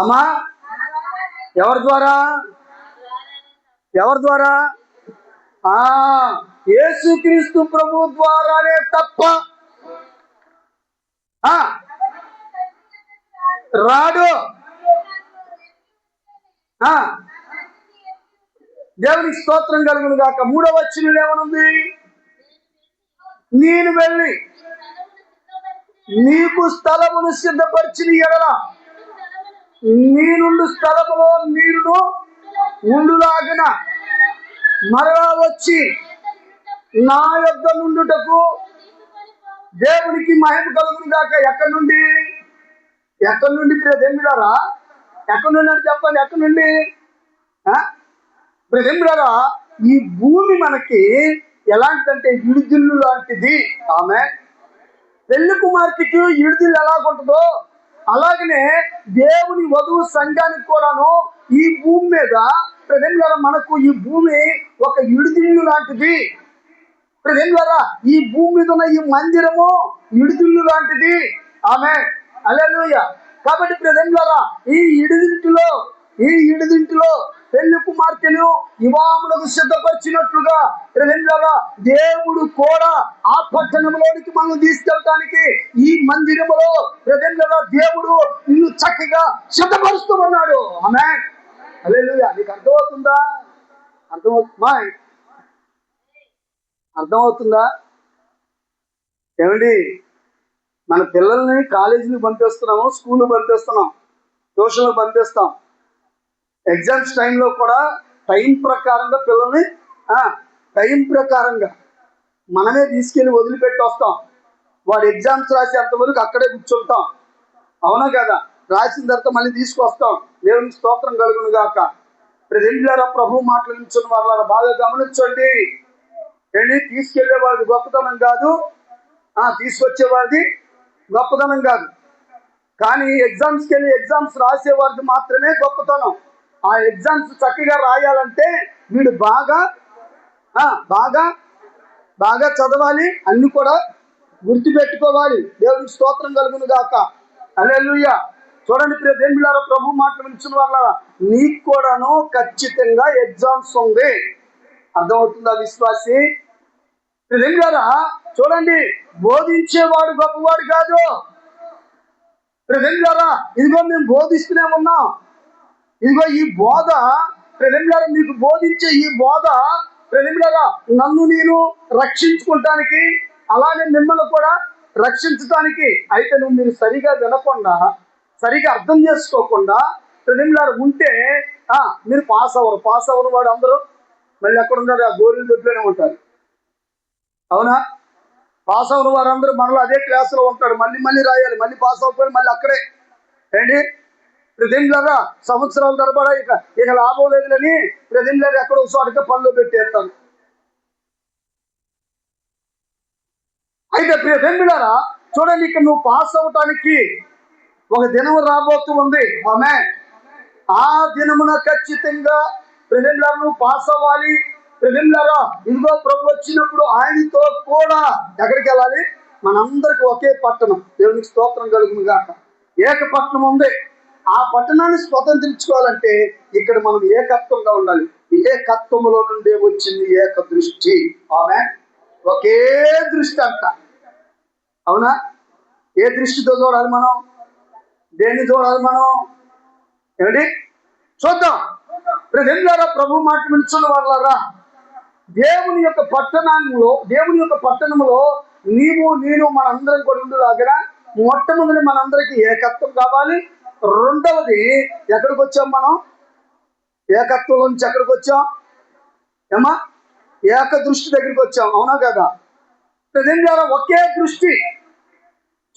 అమ్మా ఎవరి ద్వారా? ఎవరి ద్వారా? యేసుక్రీస్తు ప్రభు ద్వారానే తప్ప రాడు. దేవునికి స్తోత్రం కలుగును గాక. 3వ వచనంలో ఏమనుంది? నేను వెళ్ళి నీకు స్థలమును సిద్ధపరిచిన ఎడల నేనుండు స్థలములో మీరు ఉండులాగన మరలా వచ్చి నా యొద్ద నుండుటకు దేవునికి మహిమ కలుగును గాక. ఎక్కడి నుండి? ఎక్కడి నుండి ప్రియదేవులారా? ఎక్కడి నుండి అని చెప్పండి. ఎక్కడి నుండి? ప్రియదేవులారా, ఈ భూమి మనకి ఎలాంటిదంటే ఇడిదిల్లు లాంటిది. ఆమె పెళ్లి కుమార్తెకి ఇడిదిల్లు ఎలాగుంటుందో అలాగనే దేవుని వధువు సంఘానికి కూడాను ఈ భూమి మీద ప్రియదేవులారా మనకు ఈ భూమి ఒక ఇడిదిల్లు లాంటిది. ప్రియదేవులారా, ఈ భూమి మీద ఉన్న ఈ మందిరము ఇడిదిల్లు లాంటిది. ఆమె హల్లెలూయా. కాబట్టి ప్రియదేవులారా, ఈ ఇడిదింటిలో పెళ్లి కుమార్తెను వివాహమునకు సిద్ధపరిచినట్లుగా ప్రియదేవులారా దేవుడు కూడా ఆ పట్టణంలోనికి మనం తీసుకెళ్ళటానికి ఈ మందిరములో ప్రియదేవులారా దేవుడు నిన్ను చక్కగా సిద్ధపరుస్తూ ఉన్నాడు. ఆమేన్ హల్లెలూయా. నీకు అర్థమవుతుందా? అర్థమవుతుందా? ఏమండి, మన పిల్లల్ని కాలేజీకి పంపిస్తున్నాము, స్కూల్కి పంపిస్తున్నాం, ట్యూషన్లకు పంపిస్తాం. ఎగ్జామ్స్ టైంలో కూడా టైం ప్రకారంగా పిల్లల్ని టైం ప్రకారంగా మనమే తీసుకెళ్ళి వదిలిపెట్టి వస్తాం. వాడు ఎగ్జామ్స్ రాసేంతవరకు అక్కడే కూర్చుంటాం. అవునా కదా? రాసిన తర్వాత మళ్ళీ తీసుకొస్తాం. దేవునికి స్తోత్రం కలుగును గాక. ప్రెజెంట్లారా ప్రభు మాటలు వింటున్న వాళ్ళ బాగా గమనించండి. తీసుకెళ్లేవాడిది గొప్పతనం కాదు, తీసుకొచ్చేవాడిది గొప్పతనం కాదు. కానీ ఎగ్జామ్స్కి వెళ్ళి ఎగ్జామ్స్ రాసేవాడిది మాత్రమే గొప్పతనం. ఆ ఎగ్జామ్స్ చక్కగా రాయాలంటే వీడు బాగా బాగా బాగా చదవాలి, అన్ని కూడా గుర్తుపెట్టుకోవాలి. దేవునికి స్తోత్రం కలుగును గాక. హల్లెలూయా. చూడండి ప్రియదేవులారా, ప్రభు మాటలు వింటున్న వాళ్ళ నీకు కూడాను ఖచ్చితంగా ఎగ్జామ్స్ ఉంది. అర్థమవుతుందా విశ్వాసి? ప్రియదేవులారా చూడండి, బోధించేవాడు గొప్పవాడు కాదు. ప్రియదేవులారా ఇదిగో మేము బోధిస్తూనే ఉన్నాం. ఇదిగో ఈ బోధ ప్రియదేవులారా, మీకు బోధించే ఈ బోధ ప్రియదేవులారా నన్ను నేను రక్షించుకోవటానికి, అలానే మిమ్మల్ని కూడా రక్షించటానికి. అయితే మీరు సరిగా వినకుండా, సరిగా అర్థం చేసుకోకుండా ప్రియదేవులారా ఉంటే మీరు పాస్ అవ్వరు. వాడు అందరూ మళ్ళీ ఎక్కడ ఉన్నారు? ఆ గోరీల దొడ్లోనే ఉంటారు. అవునా? పాస్ అవ్వని వారందరూ మనలో అదే క్లాసులో ఉంటాడు. మళ్ళీ రాయాలి, మళ్ళీ పాస్ అవ్వకపోయి మళ్ళీ అక్కడే. ఏంటి ప్రియదేవులారా సంవత్సరాల తరబడా ఇక లాభం లేదులని ప్రియదేవులారా ఎక్కడో చోటగా పనులు పెట్టేస్తాను. అయితే ప్రియదేవులారా చూడండి, ఇక్కడ నువ్వు పాస్ అవ్వటానికి ఒక దినం రాబోతూ ఉంది. ఆమె ఆ దినమున ఖచ్చితంగా ప్రియదేవులారా నువ్వు పాస్ అవ్వాలి. ప్రియదేవులారా ఇదిగో ప్రభు వచ్చినప్పుడు ఆయనతో కూడా ఎక్కడికి వెళ్ళాలి? మనందరికి ఒకే పట్టణం. దేవునికి స్తోత్రం కలుగును గాక. ఏకపట్నం ఉంది. ఆ పట్టణాన్ని స్వతంత్రించుకోవాలంటే ఇక్కడ మనం ఏకత్వంగా ఉండాలి. ఏకత్వంలో నుండే వచ్చింది ఏక దృష్టి. ఆమె ఒకే దృష్టి అంట. అవునా? ఏ దృష్టితో చూడాలి మనం? దేన్ని చూడాలి మనం? ఏమిటి చూద్దాం. ప్రియదేవులారా ప్రభు మాట వింటున్న వాళ్ళారా, దేవుని యొక్క పట్టణంలో నీవు నేను మనందరం కూడా ఉండులాగా మొట్టమొదటి మనందరికి ఏకత్వం కావాలి. రెండవది ఎక్కడికి వచ్చాం మనం? ఏకత్వం నుంచి ఎక్కడికి వచ్చాం? ఏమా ఏక దృష్టి దగ్గరికి వచ్చాం. అవునా కదా? ప్రియదేవులారా ఒకే దృష్టి.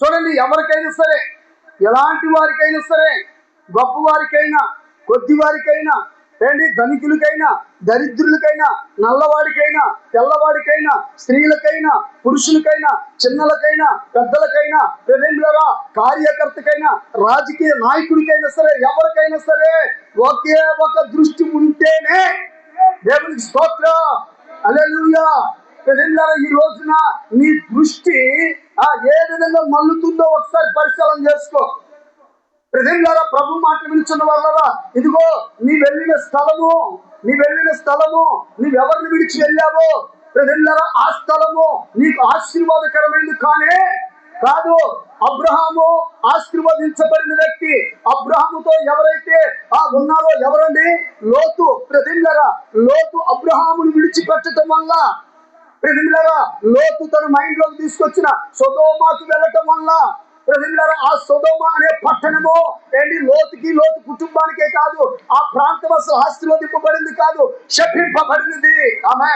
చూడండి, ఎవరికైనా సరే, ఎలాంటి వారికైనా సరే, గొప్పవారికైనా కొద్దివారికైనా, ధనికులకైనా దరిద్రులకైనా, నల్లవాడికైనా తెల్లవాడికైనా, స్త్రీలకైనా పురుషులకైనా, చిన్నలకైనా పెద్దలకైనా, ప్రియదేవులారా కార్యకర్తకైనా, రాజకీయ నాయకుడికైనా సరే, ఎవరికైనా సరే ఒకే ఒక దృష్టి ఉంటేనే దేవునికి స్తోత్రం. హల్లెలూయా. ప్రియదేవులారా ఈ రోజున నీ దృష్టి ఏ విధంగా మల్లుతుందో ఒకసారి పరిశీలన చేసుకో. ప్రజలారా, ప్రభు మాటలు వినుచున్న వాళ్ళరా, ఇదిగో నీ వెళ్ళిన స్థలము, నీవెవరిని విడిచి వెళ్ళావో ప్రజలారా, ఆ స్థలము నీకు ఆశీర్వాదకరమైంది కాదు. అబ్రహాము ఆశీర్వదించబడిన వ్యక్తి. అబ్రహాముతో ఎవరైతే ఉన్నారో ఎవరండి? లోతు. ప్రజలారా, లోతు అబ్రహామును విడిచిపెట్టడం వల్ల, ప్రజలారా, లోతు తన మైండ్ లోకి తీసుకొచ్చిన సొదొమకు వెళ్ళటం వల్ల, ప్రజలారా, ఆ సొదొమ అనే పట్టణము లోతు కుటుంబానికే కాదు, ఆ ప్రాంతం అసలు ఆశీర్వదింపబడింది కాదు, శపింపబడినది. ఆమె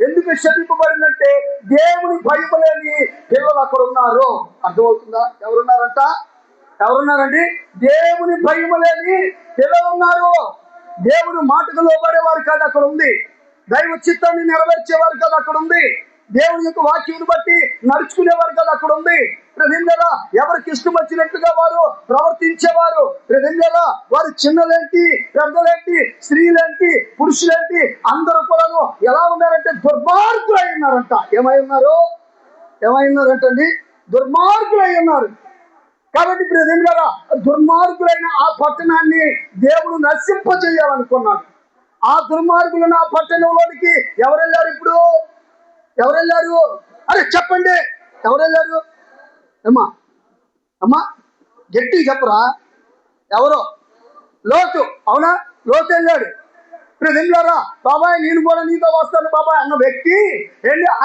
ఎందుకు శపింపబడిందంటే దేవుని భయము లేని పిల్లలు అక్కడ ఉన్నారు. అర్థమవుతుందా? ఎవరున్నారండి? దేవుని భయము లేని పిల్లలు ఉన్నారు. దేవుని మాటకు లోబడేవారు కాదు అక్కడ ఉంది. దైవ చిత్తాన్ని నెరవేర్చేవారు కదా అక్కడ ఉంది. దేవుని యొక్క వాక్యమును బట్టి నడుచుకునేవారు కదా అక్కడ ఉంది. ప్రజలారా, ఎవరికి ఇష్టం వచ్చినట్లుగా వారు ప్రవర్తించేవారు. ప్రజలారా, వారు చిన్నలేంటి, పెద్దలేంటి, స్త్రీలేంటి, పురుషులేంటి, అందరూ కూడాను ఎలా ఉన్నారంటే దుర్మార్గులై ఉన్నారంట. ఏమై ఉన్నారంటండి? దుర్మార్గులై ఉన్నారు. కాబట్టి ప్రజలారా, దుర్మార్గులైన ఆ పట్టణాన్ని దేవుడు నశింపజేయాలనుకున్నాడు. ఆ దుర్మార్గులను ఆ పట్టణంలోనికి ఎవరు వెళ్ళారు? అరే చెప్పండి, ఎవరు వెళ్ళారు? అమ్మా గట్టిగా చెప్పరా? ఎవరో? లోతు. అవునా? లోతు వెళ్ళాడు. ప్రజలారా, బాబాయ్ నేను కూడా నీతో వస్తాను బాబాయ్ అన్న వ్యక్తి,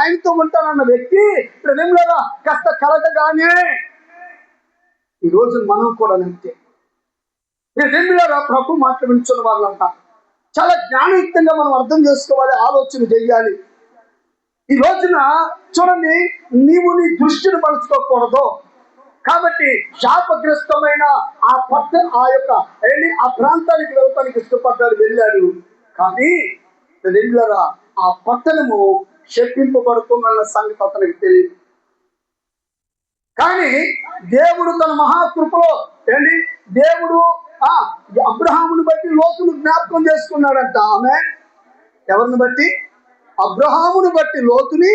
ఆయనతో ఉంటానన్న వ్యక్తి, ప్రజలారా, కాస్త కలగగానే ఈరోజు మనం కూడా అంతే. ప్రజలారా, ప్రభు మాట్లాడించున్న వాళ్ళంతా చాలా జ్ఞానయుక్తంగా మనం అర్థం చేసుకోవాలి, ఆలోచన చెయ్యాలి. ఈ రోజున చూడండి, నీవు నీ దృష్టిని మలుచుకోకూడదు. కాబట్టి శాపగ్రస్తమైన ఆ ప్రాంతానికి వెళ్ళటానికి ఇష్టపడ్డాడు, వెళ్ళాడు. కానీ వెళ్ళారా, ఆ పట్టణము శపింపబడుతుందన్న సంగతి అతనికి తెలియదు. కానీ దేవుడు తన మహాకృపలో దేవుడు అబ్రహామును బట్టి లోతును జ్ఞాపకం చేసుకున్నాడంట. ఆమె ఎవరిని బట్టి? అబ్రహామును బట్టి లోతుని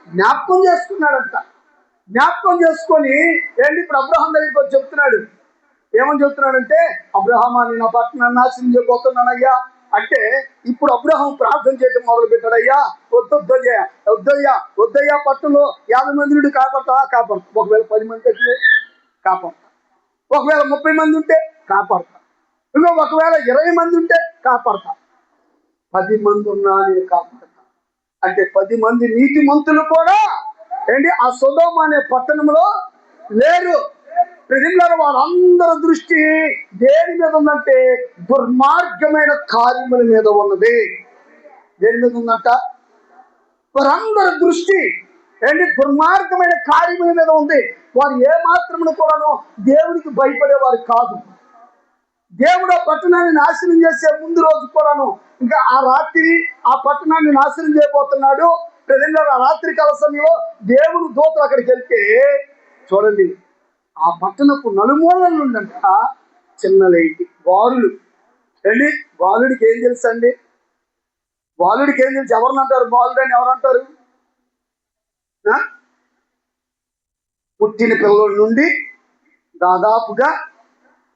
జ్ఞాపకం చేసుకున్నాడంట. జ్ఞాపకం చేసుకొని ఇప్పుడు అబ్రహాం దగ్గరికి వచ్చి చెప్తున్నాడు. ఏమని చెప్తున్నాడంటే, అబ్రహామా, నేను ఆ పట్టణాన్ని నాశనం చేయబోతున్నానయ్యా అంటే, ఇప్పుడు అబ్రహాం ప్రార్థన చేయడం మొదలు పెట్టాడయ్యా, వద్దయ్యా, పట్టణంలో 50 మంది నుండి కాపాడుతా. ఒకవేళ 10 మంది అయితే కాపాడుతా, ఒకవేళ 30 మంది ఉంటే కాపాడుతా, ఒకవేళ 20 మంది ఉంటే కాపాడుతా, 10 మంది ఉన్నా నేను కాపాడుతా అంటే 10 మంది నీతిమంతులు కూడా ఆ సొదొమ అనే పట్టణంలో లేరు. ప్రజలారా, వారందరి దృష్టి దేని మీద ఉందంటే దుర్మార్గమైన కార్యముల మీద ఉన్నది. దేని మీద ఉందంట? వారందరి దృష్టి దుర్మార్గమైన కార్యముల మీద ఉంది. వారు ఏ మాత్రమును కూడాను దేవునికి భయపడేవారు కాదు. దేవుడు ఆ పట్టణాన్ని నాశనం చేసే ముందు రోజు కూడాను, ఇంకా ఆ రాత్రి ఆ పట్టణాన్ని నాశనం చేయబోతున్నాడు. ప్రజలారా, ఆ రాత్రి కాల సమయంలో దేవుడు దూతలు అక్కడికి వెళ్తే చూడండి, ఆ పట్టణపు నలుమూలల నుండంట చిన్నలేంటి బాలుడు. బాలుడికి ఏం తెలుసు అండి? బాలుడికి ఏం తెలుసు? ఎవరిని అంటారు బాలుడు అని? ఎవరంటారు? పుట్టిన పిల్లల నుండి దాదాపుగా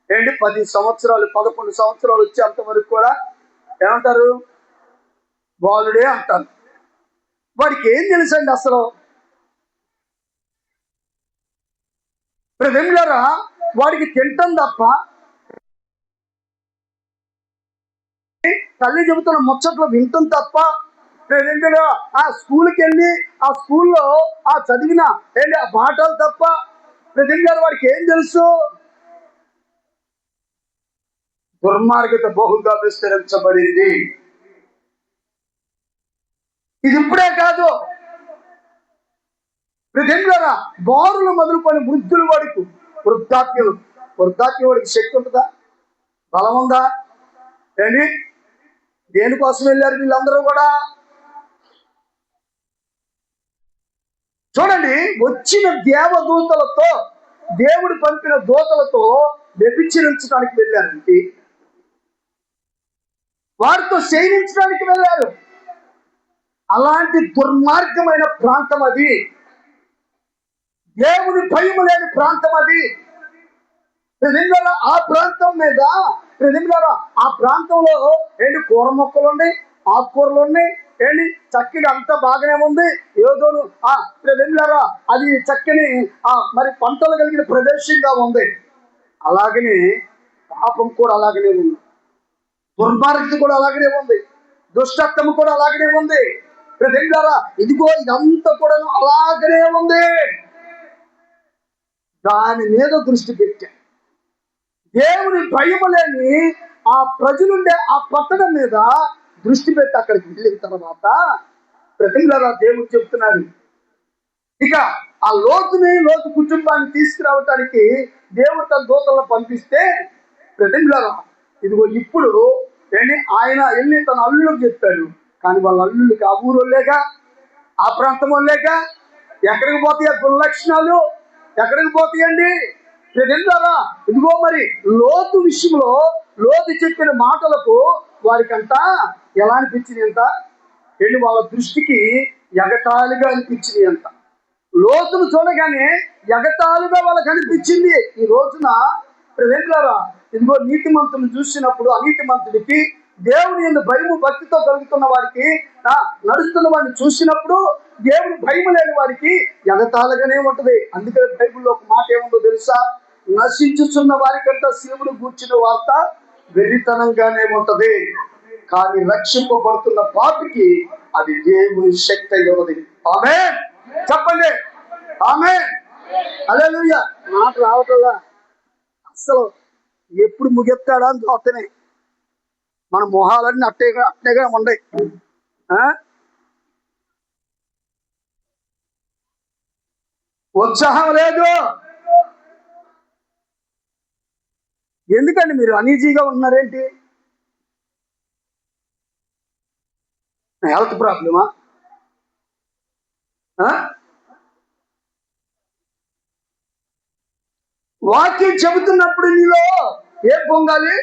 10 సంవత్సరాలు 11 సంవత్సరాలు వచ్చేంత వరకు కూడా ఏమంటారు? బాలుడే అంటారు. వాడికి ఏం తెలుసండి అసలు? ప్రజలారా, వాడికి తింటాం తప్ప, తల్లి చెబుతున్న ముచ్చట్లు వింటాం తప్ప, ఆ స్కూల్కి వెళ్ళి ఆ స్కూల్లో చదివిన ఆ పాఠాలు తప్ప, ప్రజలారా, వాడికి ఏం తెలుసు? దుర్మార్గత బహుగా విస్తరించబడింది. ఇది ఇప్పుడే కాదు. ప్రజలారా, బారులు మొదలుకొని వృద్ధుల వరకు, వృద్ధాప్యం వాడికి శక్తి ఉంటుందా? బలం ఉందా? దేనికోసం వెళ్ళారు వీళ్ళందరూ కూడా? చూడండి, వచ్చిన దేవదూతలతో, దేవుడు పంపిన దూతలతో వ్యభిచరించడానికి వెళ్ళారండి. వారితో శయనించడానికి వెళ్ళారు. అలాంటి దుర్మార్గమైన ప్రాంతం అది. దేవుని భయము లేని ప్రాంతం అది. ప్రజల ఆ ప్రాంతం మీద ప్రజల ఆ ప్రాంతంలో ఏంటి కూర మొక్కలు ఉన్నాయి, ఆకుకూరలు ఉన్నాయి, ఏంటి చక్కగా అంతా బాగానే ఉంది. ఏదోను ప్రజలారా అది చక్కని మరి పంటలు కలిగిన ప్రదేశంగా ఉంది. అలాగనే పాపం కూడా అలాగనే ఉంది, దుర్మార్గత కూడా అలాగనే ఉంది, దుష్టత్వం కూడా అలాగనే ఉంది. ప్రజలారా ఇదిగో ఇదంతా కూడా అలాగనే ఉంది. దాని మీద దృష్టి పెట్టా. దేవుని భయం లేని ఆ ప్రజలుండే ఆ పట్టణం మీద దృష్టి పెట్టి అక్కడికి వెళ్ళిన తర్వాత ప్రజలారా దేవుడు చెప్తున్నాడు, ఇక ఆ లోతు కుటుంబాన్ని తీసుకురావటానికి దేవుడు తన దూతలను పంపిస్తే ప్రజలారా ఇదిగో ఇప్పుడు ఆయన వెళ్ళి తన అల్లుళ్ళకి చెప్పాడు. కానీ వాళ్ళ అల్లుళ్ళకి ఆ ఊరు లేక ఆ ప్రాంతం లేక ఎక్కడికి పోతాయి దుర్లక్షణాలు, ఎక్కడికి పోతాయండి ప్రజలారా? ఇదిగో మరి లోతు విషయంలో లోతు చెప్పిన మాటలకు వారికంతా ఎలా అనిపించింది అంట, వాళ్ళ దృష్టికి ఎగతాళిగా అనిపించింది అంట. లోతును చూడగానే ఎగతాళిగా వాళ్ళకి అనిపించింది. ఈ రోజున ప్రజలారా ఇదిగో నీతిమంతుని చూసినప్పుడు అనీతిమంతుడికి దేవుని యందు భయము భక్తితో కలుగుతున్న వారికి నడుస్తున్న వాడిని చూసినప్పుడు దేవుని భయం లేని వారికి ఎగతాళిగానే ఉంటది. అందుకని బైబిల్లో ఒక మాట ఏముందో తెలుసా? నశించుచున్న వారికంతా శివుడు గూర్చిన వార్త వెర్రితనంగానే ఉంటది, కానీ రక్షింపబడుతున్న పాపికి అది దేవుని శక్తి అయి ఉన్నది. ఆమేన్ చెప్పండి, ఆమేన్ హల్లెలూయా. మాట రావట్లా అసలు, ఎప్పుడు ముగెత్తాడా అని చూస్తేనే మన మొహాలన్నీ అట్టేగా ఉన్నాయి. ఉత్సాహం లేదు. ఎందుకండి మీరు అనీజీగా ఉన్నారేంటి? హెల్త్ ప్రాబ్లమా? వాక్యం చెబుతున్నప్పుడు నీలో ఏం పొంగాలి?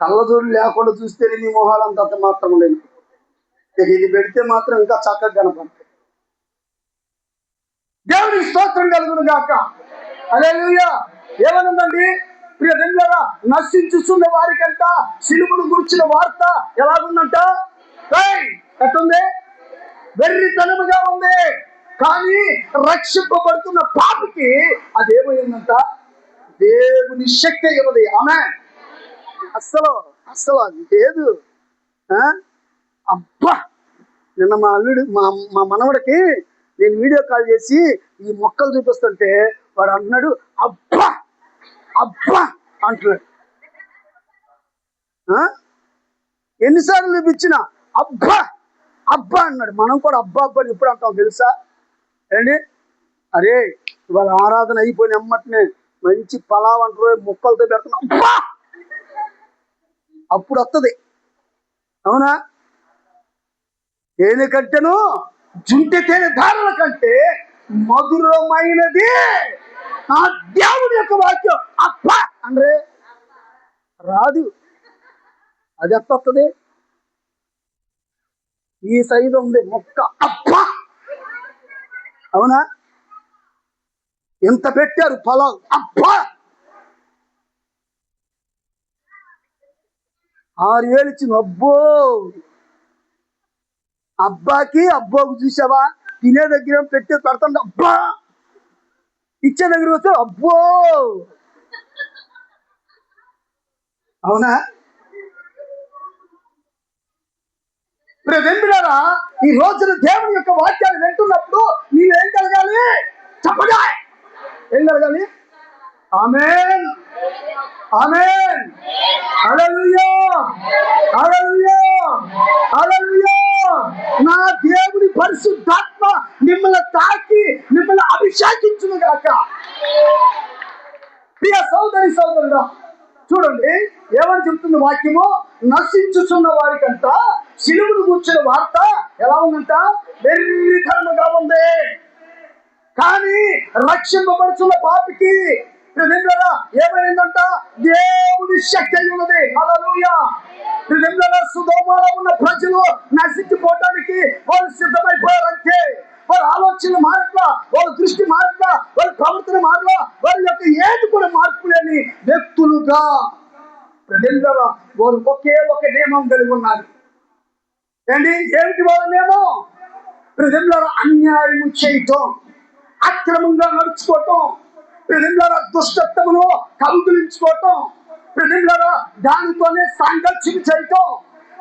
కళ్ళజోడు లేకుండా చూస్తేనే నీ మొహాలంత అంత మాత్రం లేదు. ఇది పెడితే మాత్రం ఇంకా చక్కగా కనపడతాయి. దేవుని స్తోత్రం కలుగును గాక. హల్లెలూయా. ఏమనుందండి ప్రియరా? నశించుచున్న వారికంట సిలువను గురించిన వార్త ఎలాగుందంట? ఎట్టుంది? వెర్రితనముగా ఉంది. కానీ రక్షింపబడుతున్న పాపికి అదేమైందంట? దేవుని శక్తి ఉన్నది. ఆమె అస్సలు అది లేదు. అబ్బా, నిన్న మా అల్లుడు మా మనవడికి నేను వీడియో కాల్ చేసి ఈ మొక్కలు చూపిస్తుంటే వాడు అన్నాడు అబ్బా అబ్బా అంటున్నాడు. ఎన్నిసార్లు చూపించిన అబ్బా అబ్బా అన్నాడు. మనం కూడా అబ్బా అబ్బా అని ఎప్పుడు అంటాం తెలుసా ఏంటి? అరే ఇవాళ ఆరాధన అయిపోయిన ఎమ్మటినే మంచి పలావ్ అంటారు, ముక్కలతో పెడుతున్నాం అబ్బా, అప్పుడు వస్తుంది. అవునా? తేనె కంటేను జుంటె తేనె ధారల కంటే మధురమైనది ఆ దేవుని యొక్క వాక్యం. అబ్బా అంటే రాదు. అది ఎత్తొస్తుంది. ఈ సైజు ఉంది మొక్క, అబ్బా. అవునా? ఎంత పెట్టారు పొలం, అబ్బా. 6,000 ఇచ్చింది, అబ్బో. అబ్బాకి అబ్బోకు చూసావా? తినే దగ్గర పెట్టి పెడతాడు అబ్బా, ఇచ్చే దగ్గర వస్తే అబ్బో. అవునా? వెంబిడారా ఈ రోజున దేవుని యొక్క వాక్యాలు వింటున్నప్పుడు నీవేం కలగాలి? చెప్పగా ఏం కలగాలి? ఆమేన్ ఆమేన్ హల్లెలూయా హల్లెలూయా హల్లెలూయా. నా దేవుని పరిశుద్ధాత్మ మిమ్మల్ని తాకి మిమ్మల్ని అభిషేకించును గాక. ప్రియ సోదరి సోదరుడా చూడండి ఏమని చెప్తుంది వాక్యము? నశించుచున్న వారికంట సిలువను కూర్చున్న వార్త ఎలా ఉందంట? వెర్రితనముగా ఉంది. కానీ రక్షింపబడుచున్న పాపికి ఏమైందంట? దేవుని శక్తి అయి ఉన్నది. హల్లెలూయా. సుధోమలో ఉన్న ప్రజలు నశించిపోవటానికి వాళ్ళు సిద్ధమైపోయారంటే ఉండగా ప్రజలలో వారు ఒకే ఒక నియమం కలిగి ఉన్నారు. ఏమిటి వాళ్ళ నియమం? ప్రజలలో అన్యాయం చేయటం, అక్రమంగా నడుచుకోవటం, ప్రజలలో దుష్టత్వమును కౌగులించుకోవటం, ప్రజలలో దానితోనే సాంగత్యం చేయటం.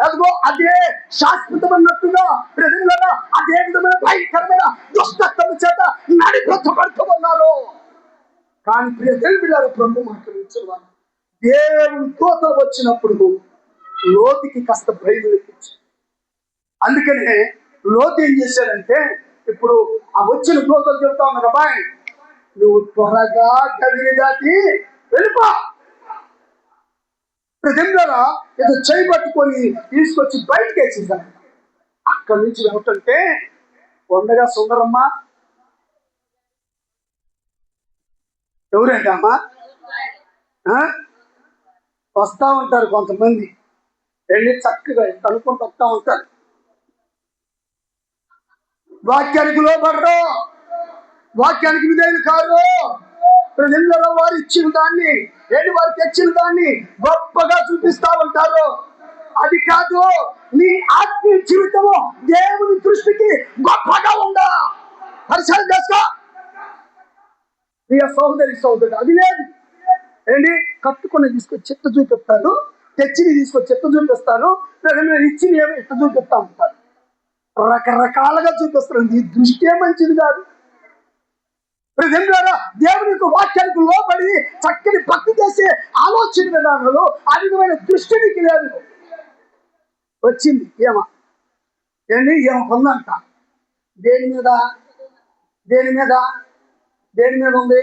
అదిగో అదే శాశ్వతమన్నట్టుగా ప్రజలలో అదే విధమైన భయంకరమైన దుష్టత్వం చేత నడిపించబడుతూ ఉన్నారు. కానీ ప్రజల ప్రభు మాట్లాడించేవారు దేవుని దూతలు వచ్చినప్పుడు లోతుకి కాస్త భయం తెప్పించారు. అందుకనే లోతు ఏం చేశాడంటే, ఇప్పుడు ఆ వచ్చిన దూతలు చెబుతా ఉన్నారు, అబ్బాయి నువ్వు త్వరగా గదిని దాటి వెళ్ళిపో. ప్రజల ఏదో చేయి పట్టుకొని తీసుకొచ్చి బయటకు వేసేసారు. అక్కడి నుంచి ఏమిటంటే ఉండగా సుందరమ్మ, ఎవరంటే అమ్మా వస్తా ఉంటారు కొంతమంది, వెళ్ళి చక్కగా కనుక్కుంటూ వస్తూ ఉంటారు. వాక్యానికి లోబడరు, వాక్యానికి విధేయులు కాదు. ప్రజలలో వారు ఇచ్చిన దాన్ని, వారు తెచ్చిన దాన్ని గొప్పగా చూపిస్తా ఉంటారు. అది కాదు, నీ ఆత్మీయ జీవితము దేవుని దృష్టికి గొప్పగా ఉందా పరిశీలన చేసుకో. సోదరి అది లేదు. కట్టుకొని తీసుకొచ్చి చెత్త చూపిస్తారు, తెచ్చిని తీసుకొచ్చి చెత్త చూపిస్తారు, ఇచ్చిన ఏమో చెత్త చూపిస్తా ఉంటారు. రకరకాలుగా చూపిస్తారు. ఈ దృష్టి మంచిది కాదు. ప్రజలారా దేవునికి వాక్యానికి లోబడి చక్కని భక్తి చేసే ఆలోచన విధానంలో ఆ విధమైన దృష్టికి లేదు. వచ్చింది ఏమో కొందంట. దేని మీద దేని మీద దేని మీద ఉంది?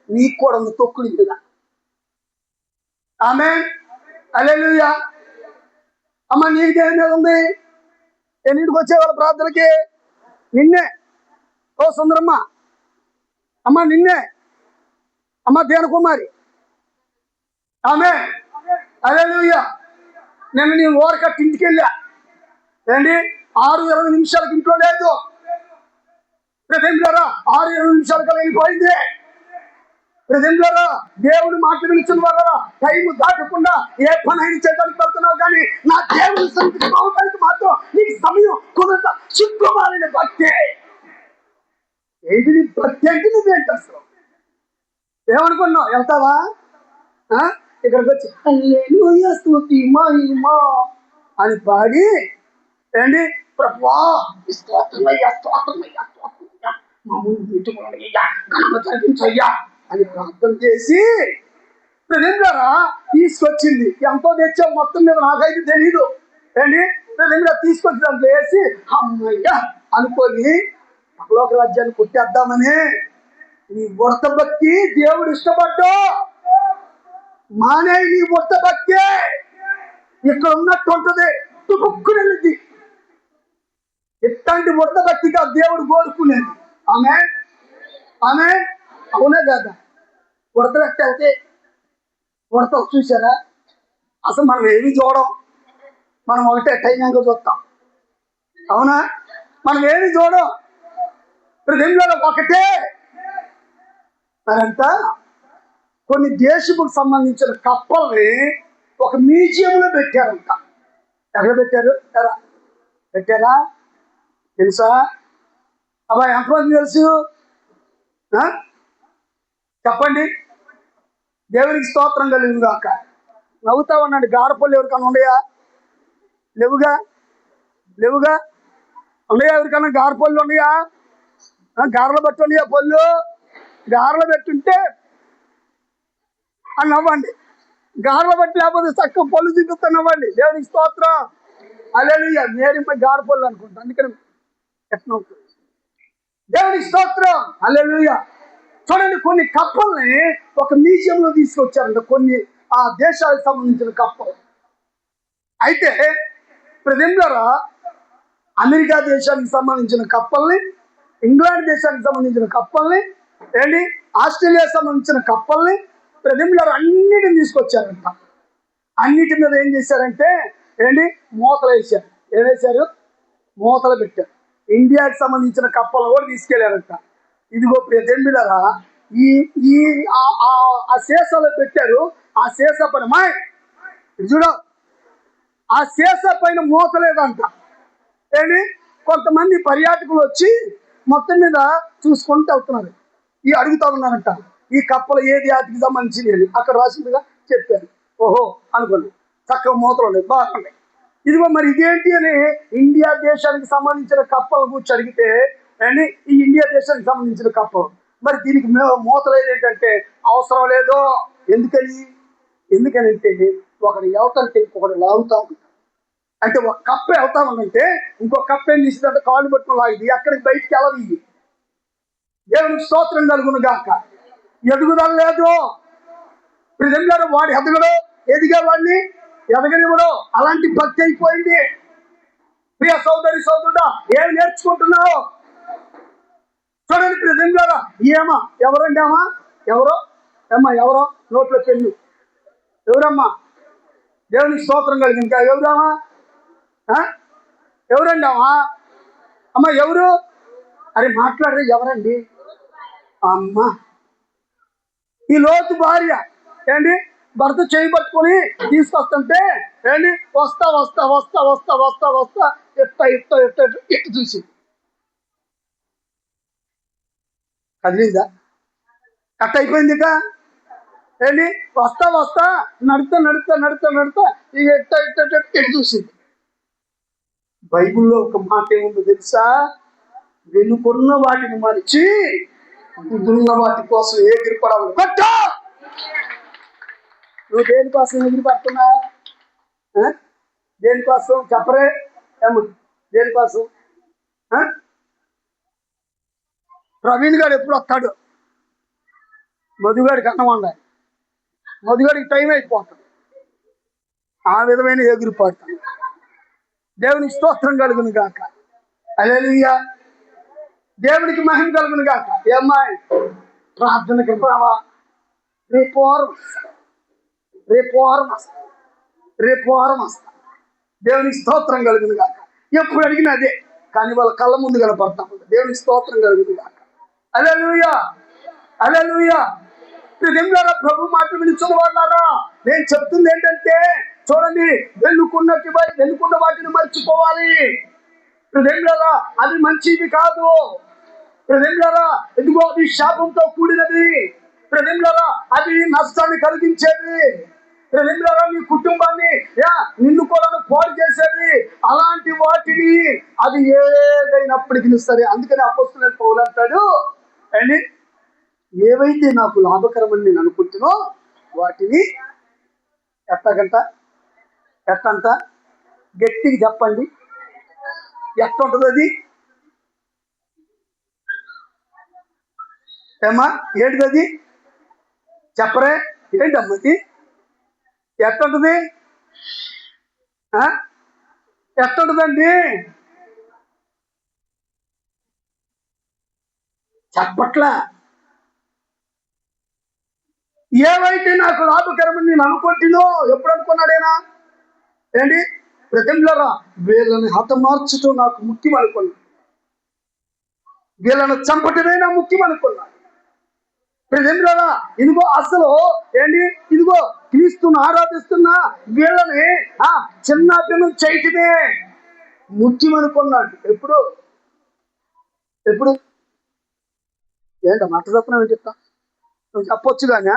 నీకు కూడా ఉంది, తొక్కుడి మీద. ఆమేన్, హల్లెలూయా. అమ్మ నీకు దేని మీద ఉంది? ఎన్నింటికి వచ్చేవాళ్ళ ప్రార్థనకి? నిన్నే. ఓ సుందరమ్మ, అమ్మ నిన్నే. అమ్మ దేని కుమారి. ఆమేన్, హల్లెలూయా. నేను నీ ఓరకట్టి ఇంటికి వెళ్ళా. 6-20 నిమిషాలకి ఇంట్లో లేదు. ప్రజలారా 6-20 నిమిషాలకి వెళ్ళిపోయింది. ప్రజలారా దేవుడు మాటలు వినిచిన వాళ్ళ టైం దాటకుండా ఏ పని అయినా చేయడానికి వెళ్తున్నావు, కానీ నా దేవుని సన్నిధికి పోవడానికి మాత్రం నీకు సమయం కుదరత. శుద్ధమాలిన భక్తి ఏంటి? నీ భక్తి ఏంటి? నువ్వేంటి అసలు? ఏమనుకున్నావు? వెళ్తావా? ఇక్కడికి వచ్చి హల్లెలూయా స్తుతి మహిమ అని పాడి ప్రభువా స్తోత్రమయ్యా స్తోత్రమయ్యా స్తోత్రమయ్యా మా ముందు పెట్టుకున్నాయ్యా ఘనత జరిగించయ్యా అని ప్రార్థన చేసి ప్రజలారా తీసుకొచ్చింది. ఎంతో తెచ్చావు మొత్తం మీద నాకైతే తెలీదు. ప్రజలు తీసుకొచ్చి దాంట్లో వేసి అమ్మయ్యా అనుకొని పరలోక రాజ్యాన్ని కొట్టేద్దామని నీ ఉడత భక్తి దేవుడు ఇష్టపడ్డా మానే. నీ ఉడత భక్తి ఇక్కడ ఉన్నట్టు ఉంటది, తుపుక్కుని వెళ్ళింది. ఎట్లాంటి ఉడత భక్తిగా దేవుడు కోరుకునేది. ఆమేన్, ఆమేన్. అవునే కదా? ఉడత వెళ్తే ఉడత చూసారా? అసలు మనం ఏమి చూడం, మనం ఒకటే టైంగా చూస్తాం. అవునా? మనం ఏమి చూడం. ప్రజలలో ఒకటే. మరంతా కొన్ని దేశముకు సంబంధించిన కప్పల్ని ఒక మ్యూజియంలో పెట్టారంట. ఎక్కడ పెట్టారు? పెట్టారా? తెలుసా? అబ్బాయి ఎంతమంది తెలుసు? చెప్పండి. దేవునికి స్తోత్రం కలిగింది కాక. నవ్వుతా ఉన్నాడు. గారపల్లి ఎవరికన్నా ఉన్నాయా? లేవుగా, లేవుగా. ఉన్నాయా? ఎవరికన్నా గారపళ్ళు ఉన్నాయా? గారెలు బట్టి ఉన్నాయా? పళ్ళు గారెలు పెట్టుంటే అని నవ్వండి. గారెలు బట్టి లేకపోతే చక్కగా పళ్ళు చూపిస్తా నవ్వండి. దేవునికి స్తోత్రం, హల్లెలూయా. మేరింపై గారపళ్ళు అనుకుంటా, అందుకని ఎట్లా అవుతుంది. దేవునికి స్తోత్రం, హల్లెలూయా. చూడండి, కొన్ని కప్పల్ని ఒక మ్యూజియంలో తీసుకొచ్చారంట, కొన్ని ఆ దేశాలకు సంబంధించిన కప్పలు. అయితే ప్రజలారా అమెరికా దేశానికి సంబంధించిన కప్పల్ని, ఇంగ్లాండ్ దేశానికి సంబంధించిన కప్పల్ని, ఆస్ట్రేలియాకి సంబంధించిన కప్పల్ని ప్రజలారా అన్నిటిని తీసుకొచ్చారంట. అన్నిటి మీద ఏం చేశారంటే మూతలు వేశారు. ఏం వేశారు? మూతలు పెట్టారు. ఇండియాకి సంబంధించిన కప్పలు కూడా తీసుకెళ్లారంట. ఇదిగో ప్రజలారా ఈ ఆ శేషాలు పెట్టారు. ఆ సీస పైన చూడు, ఆ సీస పైన మూతలేదంట. ఏంటి, కొంతమంది పర్యాటకులు వచ్చి మొత్తం మీద చూసుకుంటూ వెళ్తున్నారు. ఈ అడుగుతా ఉన్నారంట, ఈ కప్పలు ఏది వాటికి సంబంధించింది అని. అక్కడ రాసిందిగా చెప్పారు. ఓహో అనుకోండి, చక్కగా మూతలు ఉన్నాయి, బాగున్నాయి. ఇదిగో మరి ఇదేంటి అని ఇండియా దేశానికి సంబంధించిన కప్పల గురించి అడిగితే, అండి ఈ ఇండియా దేశానికి సంబంధించిన కప్పలు, మరి దీనికి మూతలేదు ఏంటంటే అవసరం లేదు. ఎందుకనంటే ఒకడు వెళ్తాంటే ఇంకొకటి లాగుతా ఉంటాడు. అంటే ఒక కప్ప వెళ్తా ఉందంటే ఇంకో కప్ప ఏం తీసిందంటే కాళ్ళు పట్టుకుని లాగింది, అక్కడికి బయటికి వెళ్ళదు. దేవునికి స్తోత్రం కలుగును గాక. ఎదుగుదల లేదు. నిజంగా వాడు ఎదగడు, ఎదిగే వాడిని ఎదగనివ్వడు. అలాంటి భక్తి అయిపోయింది. ప్రియ సోదరి సోదరుడా, ఏమి నేర్చుకుంటున్నావు? చూడండి నిజంగా ఎవరండి ఎవరో నోట్లో పెన్ను ఎవరమ్మా? దేవునికి స్తోత్రం కలిగి ఇంకా ఎవరమ్మా? ఎవరండి అమ్మ ఎవరు? అరే మాట్లాడరు, ఎవరండి? అమ్మ ఈ లోతు భార్య ఏంటి భర్త చేయి పట్టుకొని తీసుకొస్తుంటే ఏంటి వస్తా వస్తా వస్తా వస్తా వస్తా వస్తా ఇట్ట చూసి కదిలిందా? కట్ అయిపోయింది. ఇక ఏంటి వస్తా వస్తా నడుతా నడుతా నడుతా నడుతా ఇక ఇట్ట చూసింది. బైబిల్లో ఒక మాట ఏముందో తెలుసా? వెనుకున్న వాటిని మరిచి ముందున్న వాటి కోసం ఎగిరిపడాలి. కొట్టా, నువ్వు దేనికోసం ఎగిరిపడుతున్నా? దేనికోసం చెప్పరే? దేనికోసం? ప్రవీణ్ గారు ఎప్పుడు వస్తాడు? మధుగాడికి అన్నం వండాలి, మధుగాడికి టైం అయిపోతుంది. ఆ విధమైన ఎగిరిపడతాను. దేవునికి స్తోత్రం కలుగును గాక. హల్లెలూయా. దేవునికి మహిమ కలుగును గాక. ఏమ్మాయి ప్రార్థనకి రావా? రేపు వారం వస్తా. దేవునికి స్తోత్రం కలుగును గాక. ఎప్పుడు అడిగినా అదే, కానీ వాళ్ళ కళ్ళ ముందు కనపడతా ఉంది. దేవునికి స్తోత్రం కలుగును గాక. హల్లెలూయా, హల్లెలూయా. నిజంగా ప్రభు మాట వినిచున్న వాళ్ళారా, నేను చెప్తుంది ఏంటంటే చూడండి, వెనుకున్న వాటిని మర్చిపోవాలి. నిజంగా అది మంచిది కాదు. నిజంగా ఇదిగో అది శాపంతో కూడినది. నిజంగా అది నష్టాన్ని కలిగించేది. నిజంగా నీ కుటుంబాన్ని నిన్ను కూడా పాడు చేసేది. అలాంటి వాటిని అది ఏదైనప్పటికీ సరే. అందుకని అపోస్తలుడైన పౌలు అంటాడు, అండి ఏవైతే నాకు లాభకరమని నేను అనుకుంటున్నో వాటిని ఎట్టంట గట్టిగా చెప్పండి. ఎట్టుంటుంది అది? ఏమా ఏంటిది అది? చెప్పరే, ఏంటమ్మది? ఎట్టుంటుంది? ఎట్టుంటుందండి? చెప్పట్లా. ఏవైతే నాకు లాభకరమని నేను అనుకుంటున్నో, ఎప్పుడు అనుకున్నాడేనా? ఏంటి ప్రజలరా, వీళ్ళని హతమార్చడం నాకు ముఖ్యం అనుకున్నా, వీళ్ళను చంపటమే నా ముఖ్యం అనుకున్నా. ప్రజలరా, ఇదిగో అసలు ఏంటి, ఇదిగో క్రీస్తును ఆరాధిస్తున్నా వీళ్ళని చిన్నపిల్లలు చేయటమే ముఖ్యం అనుకున్నాడు. ఎప్పుడు ఏంట మాట చెప్పినా ఏం చెప్తా? నువ్వు చెప్పొచ్చు కానీ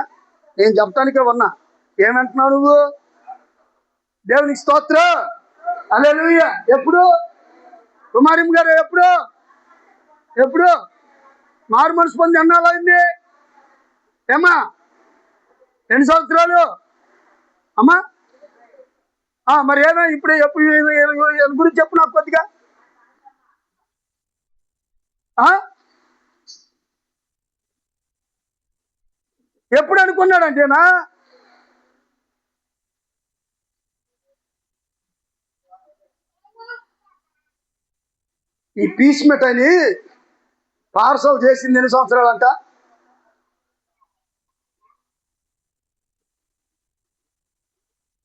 నేను చెప్పడానికే ఉన్నా. ఏమంటున్నావు నువ్వు? దేవునికి స్తోత్రం, హల్లెలూయా. ఎప్పుడు కుమారిం గారు ఎప్పుడు మారు మనసు పొంది అన్నాళ్ళైంది? ఏమ్మా ఎన్ని సంవత్సరాలు అమ్మా? మరి ఏమో ఎప్పుడు గురించి చెప్పు నాకు కొద్దిగా. ఎప్పుడు అనుకున్నాడంటేనా? ఈ పీస్ మిఠాయిని పార్సల్ చేసింది ఎన్ని సంవత్సరాలంట?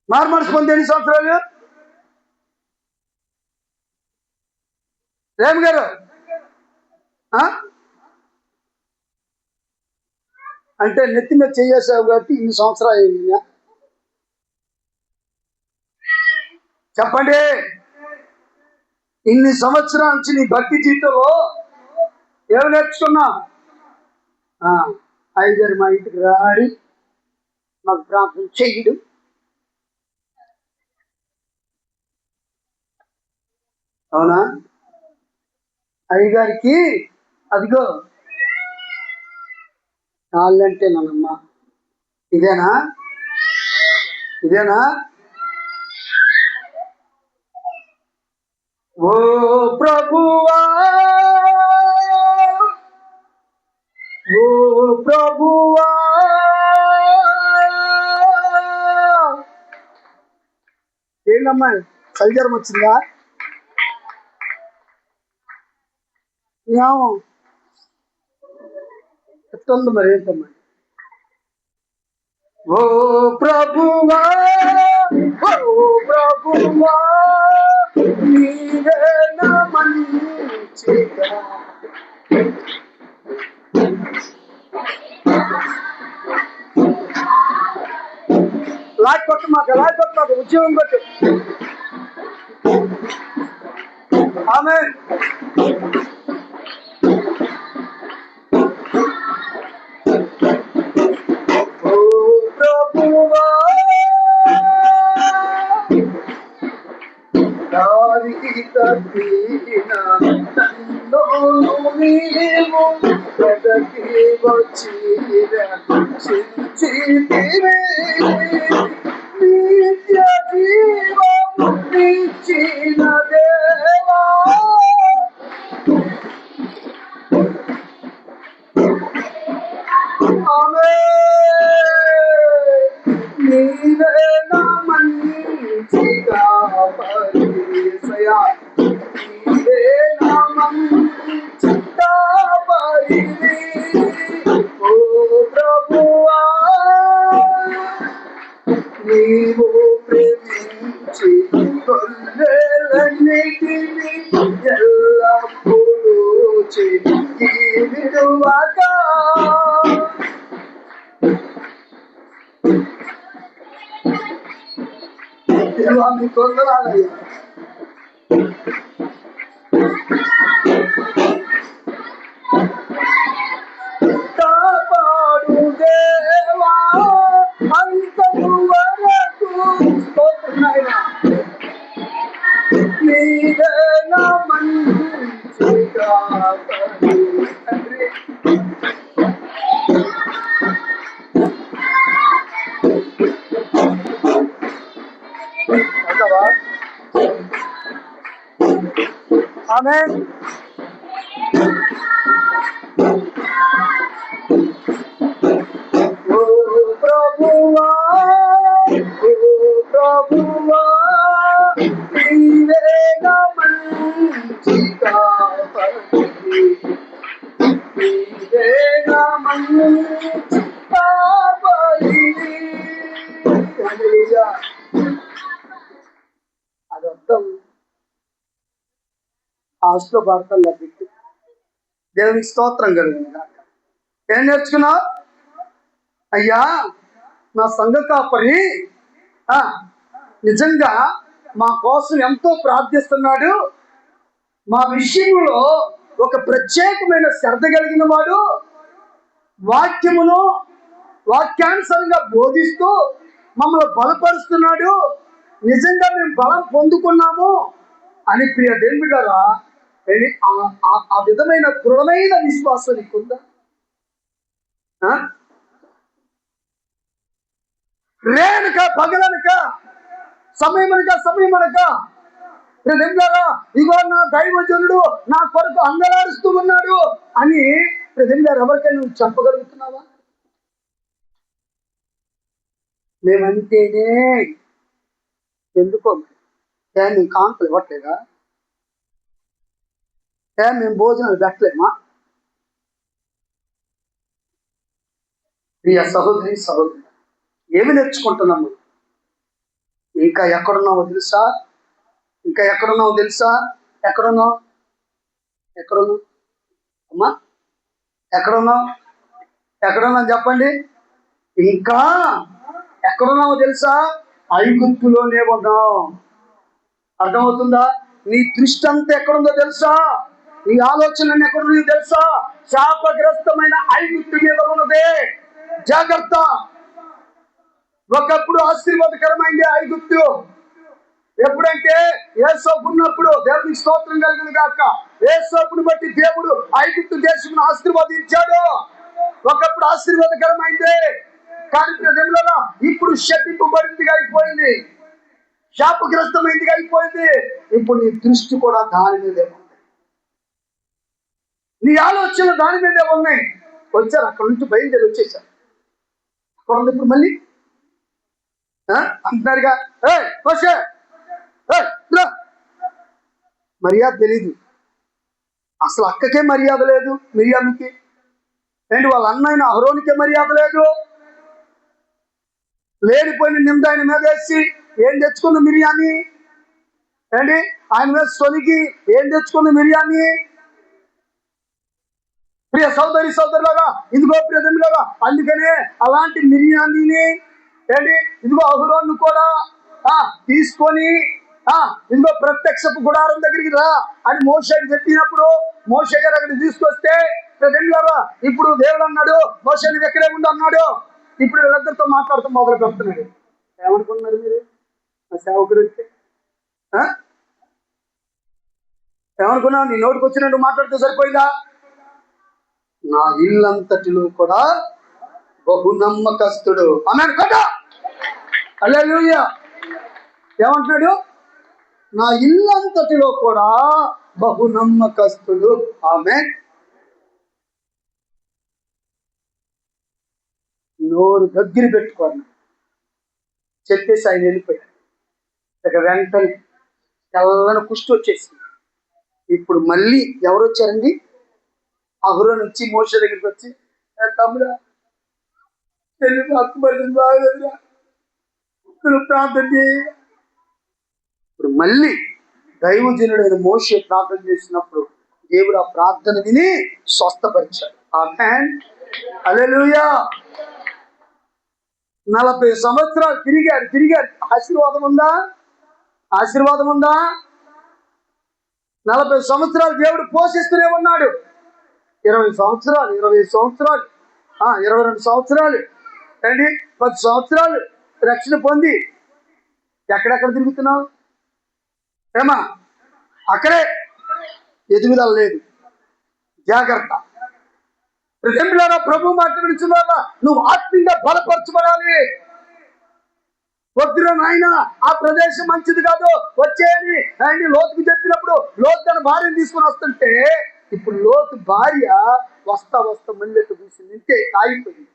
మారు మనసు పొంది ఎన్ని సంవత్సరాలు? రేమ్ గారు అంటే నెత్తి మీద చేసావు కాబట్టి ఇన్ని సంవత్సరాలు అయింది. చెప్పండి. ఇన్ని సంవత్సరాల నుంచి నీ భక్తి జీవితంలో ఏమి నేర్చుకున్నా? అయ్యగారు మా ఇంటికి రాడి, మాకు ప్రార్థన చెయ్యడు. అవునా? అయ్యగారికి అదిగో కాళ్ళంటే నన్నమ్మా. ఇదేనా? ఇదేనా? ఓ ప్రభువా, ఓ ప్రభువా, ఏంటమ్మా కలిజరం వచ్చిందా? ఏమో ఎట్టుంది మరి, ఏంటమ్మా? ఓ ప్రభువా, ఓ ప్రభువా, నీవే నా మంచిగా. లాక్కొట్టు మాకు ఉద్యోగం కొట్టు. ఆమె ఓ ప్రభువా, దారికి తప్పిన నన్ను నీవు వెదకి వచ్చి రక్షించితివి. నిత్య జీవము ఇచ్చిన దేవా, నీవే నా మంచిగా పరిసయా, నీవే నా మంచిగా పరిది. ఓ ప్రభువా, నీవు ప్రేమించి గొర్రెలన్నిటిని ఎల్లప్పుడూ చెయ్యి విడువక. దేవా మీ కొందనాలయ్యా. కాపాడు దేవా అంతము వరకు. నీవే నా మంచిగా తండ్రి. ఆమేన్. ఓ ప్రభువా, ఓ ప్రభువా, నీవే నా మంచిగా పరిది. నీవే నా మంచిగా పరిది. హల్లెలూయా. అదర్థం ఆస్లో భారతంలో బిట్టు. దేవునికి స్తోత్రం కలిగింది. ఏం నేర్చుకున్నావు? అయ్యా నా సంఘ కాపరి నిజంగా మా కోసం ఎంతో ప్రార్థిస్తున్నాడు. మా విషయంలో ఒక ప్రత్యేకమైన శ్రద్ధ కలిగిన వాడు. వాక్యమును వాక్యానుసారంగా బోధిస్తూ మమ్మల్ని బలపరుస్తున్నాడు. నిజంగా మేము బలం పొందుకున్నాము అని ప్రియ దేవుని గారా, ఆ విధమైన దృఢమైన విశ్వాసం నీకుందా? రేనక పగలనక సమయమనక ప్రజలారా, ఇగో నా దైవజనుడు నా కొరకు అంగలారుస్తూ ఉన్నాడు అని ప్రజలారు ఎవరికైనా నువ్వు చెప్పగలుగుతున్నావా? మేమంటేనే ఎందుకో మేము కాంకులు ఇవ్వట్లేదా? మేము భోజనాలు పెట్టలేమా? ప్రియ సహోదరి సహోదరి, ఏమి నేర్చుకుంటున్నాము? ఇంకా ఎక్కడున్నావో తెలుసా? ఎక్కడున్నావు అమ్మా? ఎక్కడున్నావు చెప్పండి. ఇంకా ఎక్కడున్నావో తెలుసా? ఐగుప్తులోనే ఉన్నావు. అర్థమవుతుందా? నీ దృష్టి అంతా ఎక్కడుందో తెలుసా? నీ ఆలోచనలు ఎక్కడుందో తెలుసా? శాపగ్రస్తమైన ఐగుప్తు మీద ఉన్నదే. జాగ్రత్త. ఒకప్పుడు ఆశీర్వాదకరమైంది ఐగుప్తు. ఎప్పుడంటే యేసోపు ఉన్నప్పుడు. దేవునికి స్తోత్రం కలిగిన గాక. యేసోపును బట్టి దేవుడు ఐగుప్తు దేశమును ఆశీర్వదించాడు. ఒకప్పుడు ఆశీర్వాదకరమైంది. కానీ ప్రజలలో ఇప్పుడు శపింపబడిందిగా అయిపోయింది, శాపగ్రస్తమైందిగా అయిపోయింది. ఇప్పుడు నీ దృష్టి కూడా దాని మీదే ఉంది, నీ ఆలోచనలు దాని మీదే ఉన్నాయి. వచ్చారు, అక్కడ నుంచి బయలుదేరి వచ్చేసారు. అక్కడ ఉంది ఇప్పుడు మళ్ళీ అంటున్నారుగా, మర్యాద తెలీదు. అసలు అక్కకే మర్యాద లేదు, మిరియామికి. ఏంటి వాళ్ళ అన్నైన అహరోనికే మర్యాద లేదు. లేనిపోయిన నింద ఆయన మీద వేసి ఏం తెచ్చుకుంది మిరియాని? ఏంటి ఆయన మీద సొలిగి ఏం తెచ్చుకుంది మిరియాని? ప్రియ సోదరులాగా, ఇదిగో ప్రియలాగా, అందుకనే అలాంటి మిరియాని ఏంటి ఇదిగో అహరోను కూడా తీసుకొని ఇదిగో ప్రత్యక్షపు గుడారం దగ్గరికి రా అని మోషేకి చెప్పినప్పుడు మోషే గారు అక్కడికి తీసుకొస్తే ప్రజలారా, ఇప్పుడు దేవుడు అన్నాడు మోషే నువ్వు ఎక్కడే ఉండు అన్నాడు. ఇప్పుడు వీళ్ళందరితో మాట్లాడుతూ మొదలు పెడుతున్నాడు. ఏమనుకున్నారు మీరు? ఆ సేవకుడు వచ్చి ఏమనుకున్నావు? నీ నోటికి వచ్చినట్టు మాట్లాడితే సరిపోయిందా? నా ఇల్లంతటిలో కూడా బహు నమ్మకస్తుడు అన్నాడు కదా. హల్లెలూయా. ఏమంటున్నాడు? నా ఇల్లంతటిలో కూడా బహు నమ్మకస్తుడు. ఆమేన్. నోరు దగ్గర పెట్టుకోండి చెప్పేసి ఆయన వెళ్ళిపోయాడు. ఇక వెంటనే తెల్లని కుష్టి వచ్చేసింది. ఇప్పుడు మళ్ళీ ఎవరు వచ్చారండి? అహరోను వచ్చి మోషే దగ్గరికి వచ్చి, తమ్ముడా బాగలేదురా, ప్రార్థన చేయ. ఇప్పుడు మళ్ళీ దైవజనుడైన మోషే ప్రార్థన చేసినప్పుడు దేవుడు ఆ ప్రార్థన విని స్వస్థపరిచాడు. ఆమేన్. హల్లెలూయా. 40 సంవత్సరాలు తిరిగారు. ఆశీర్వాదం ఉందా? ఆశీర్వాదం ఉందా? 40 సంవత్సరాలు దేవుడు పోషిస్తూనే ఉన్నాడు. 20 సంవత్సరాలు, 25 సంవత్సరాలు, 22 సంవత్సరాలు, 10 సంవత్సరాలు రక్షణ పొంది ఎక్కడెక్కడ తిరుగుతున్నావు? ఏమా అక్కడే ఎదుగుదల లేదు. జాగ్రత్త. ప్రభు మాట్లాడుచున్నావా? నువ్వు ఆత్మీయంగా బలపరచబడాలి. వద్దురా నాయన, ఆ ప్రదేశం మంచిది కాదు, వచ్చేయని ఆయన లోతుకు చెప్పినప్పుడు లోతు తన భార్యను తీసుకుని వస్తుంటే ఇప్పుడు లోతు భార్య వస్తా మళ్ళీ చూసింది. ఇంతే ఆగిపోయింది.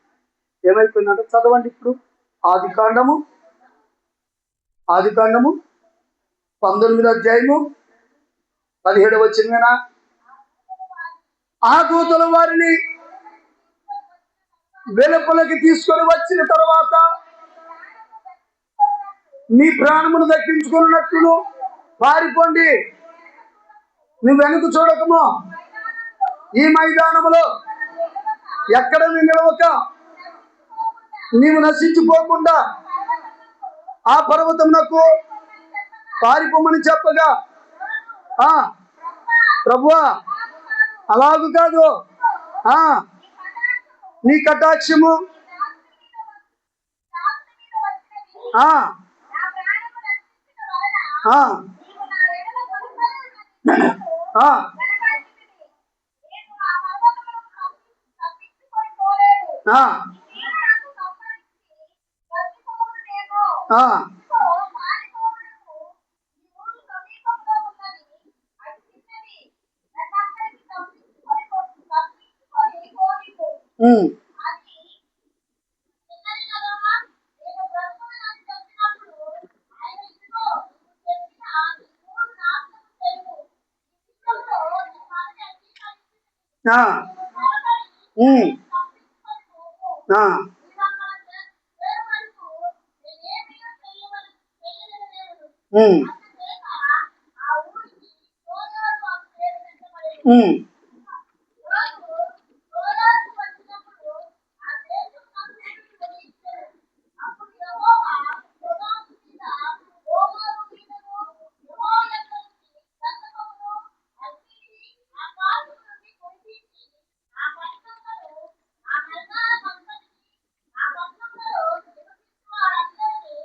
ఏమైపోయిందంటే చదవండి ఇప్పుడు. ఆదికాండము 19వ అధ్యాయము 17వ వచనమేనా? ఆ దూతలు వారిని వెలుపలకి తీసుకొని వచ్చిన తర్వాత నీ ప్రాణమును దక్కించుకున్నట్లు పారిపోండి, నువ్వు వెనుక చూడకము, ఈ మైదానములో ఎక్కడ నిలవక నీవు నశించిపోకుండా ఆ పర్వతమునకు పారిపోమని చెప్పగా, ప్రభువా అలాగు కాదు, నీ కటాక్షము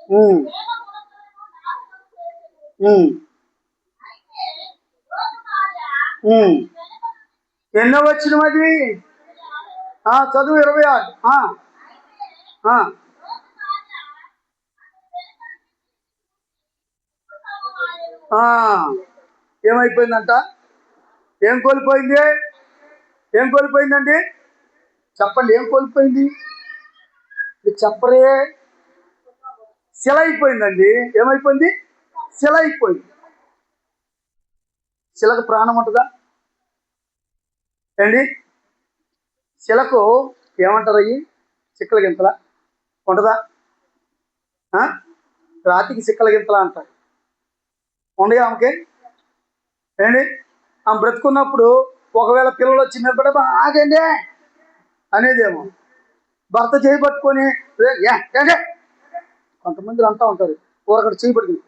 ఉమ్, ఉమ్, ఉమ్. ఎన్నో వచ్చిన అది చదువు 26. ఆ, ఆ. ఏమైపోయిందంట? ఏం కోల్పోయింది? ఏం కోల్పోయిందండి? చెప్పండి, ఏం కోల్పోయింది? మీరు చెప్పరే. శిల అయిపోయిందండి. ఏమైపోయింది? శిల అయిపోయింది. శిలకు ప్రాణం ఉంటుందా అండి? శిలకు ఏమంటారు? అయ్యి చిక్కల గింతల ఉంటుందా? రాతికి చిక్కల గింతల అంటారు. ఉండగా ఆమెకి ఏంటి? ఆమె బ్రతుకున్నప్పుడు ఒకవేళ పిల్లలు వచ్చి నిలబడే ఆగండి అనేదేమో. భర్త చేయి పట్టుకొని ఏంటే కొంతమంది అంటూ ఉంటారు, ఊరకడ చేయి పట్టుకుని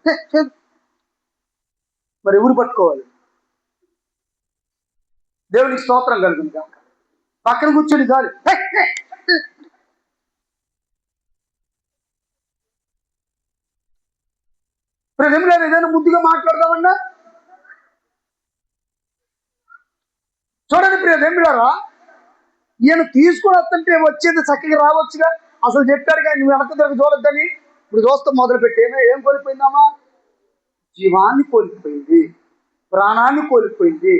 మరి ఎవరు పట్టుకోవాలి? దేవునికి స్తోత్రం కలుగుతుంది కాక. పక్కన కూర్చొని చాలు. ప్రేమలో ఏదైనా ముద్దుగా మాట్లాడదామన్నా చూడండి ప్రియదేమిలారా, ఈయన తీసుకొని వస్తుంటే వచ్చేది చక్కగా రావచ్చుగా. అసలు చెప్పాడు కానీ నువ్వు వెనక తిరగ చూడొద్దని. ఇప్పుడు చూస్తాం మొదలు పెట్టి ఏం కోల్పోయిందామా? జీవాన్ని కోల్పోయింది, ప్రాణాన్ని కోల్పోయింది,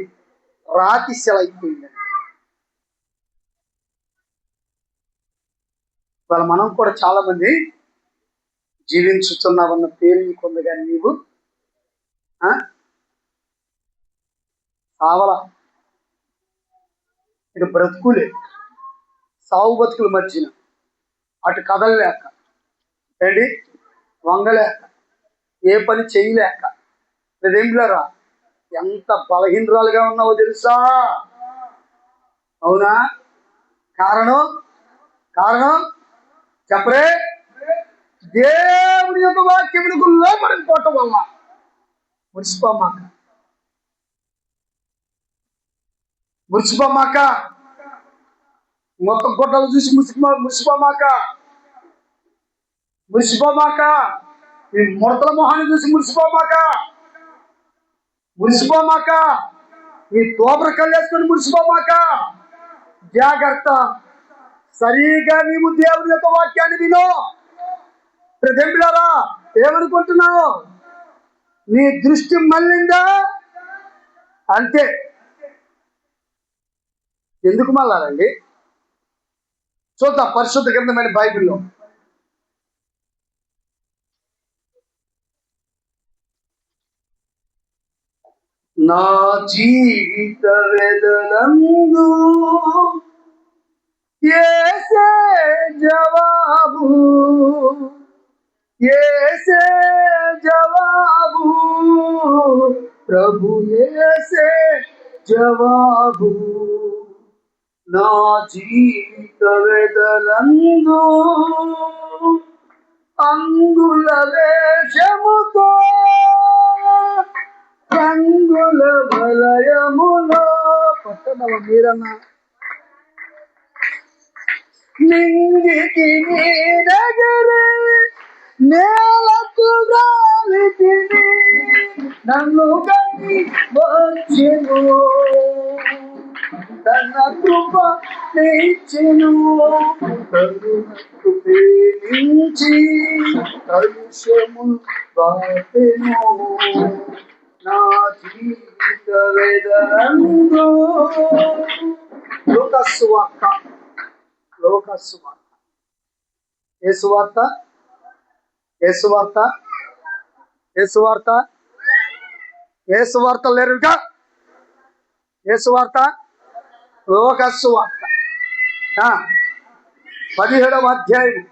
రాతి శిల అయిపోయింది. ఇవాళ మనం కూడా చాలా మంది జీవించుతున్నావన్న పేరు నీకుంది, కానీ నీవు సావల ఇక బ్రతుకులే. సావు బతుకుల మధ్యన అటు కదలలేక ఏంటి, వంగలేక, ఏ పని చేయలేక. అదేంటిరా, ఎంత బలహీనరాలుగా ఉన్నావో తెలుసా? అవునా? కారణం కారణం చెప్పరే. దేవుని యొక్క వాక్యములకు లోపడిపోవటం వల్ల. మురిసిపోమాక, మురిసిపోమాక. మొత్తం గొడ్డలు చూసి మురిసిపోమాక, మురిసిపోమాక. ఈ ముడతల మొహాన్ని చూసి మురిసిపోమాక, మురిసిపోమాక. ఈ తోపర కళ్ళేసుకొని మురిసిపోమాక. జాగ్రత్త. సరిగా నీవు దేవుని యొక్క వాక్యాన్ని విను. ప్రజెంట్లారా, ఏమనుకుంటున్నావు? నీ దృష్టి మళ్ళిందా అంతే. ఎందుకు మళ్ళాలండి? చూద్దాం పరిశుద్ధ గ్రంథమైన బైబిల్లో. నా జీవిత వేదనందు యేసే జవాబు, యేసే జవాబు, ప్రభు యేసే జవాబు. నా జీవిత వేదనందు అంగుల వేషముతో రంగుల వలయములో పట్టణవ మీరన్నా నింగికి నీడగరే నేలకు గాలితిని నన్ను గని వచ్చెను తన కృప నిచ్చెను కరుణకు ప్రేమించి కలుషము బాపెను నా జీవిత వేదనందు. లోకస్వార్త, లోకస్వార్త, యేసువార్త, యేసువార్త, యేసువార్త, యేసువార్త లేరుగా. యేసువార్త, లోకస్వార్త. 17వ అధ్యాయము,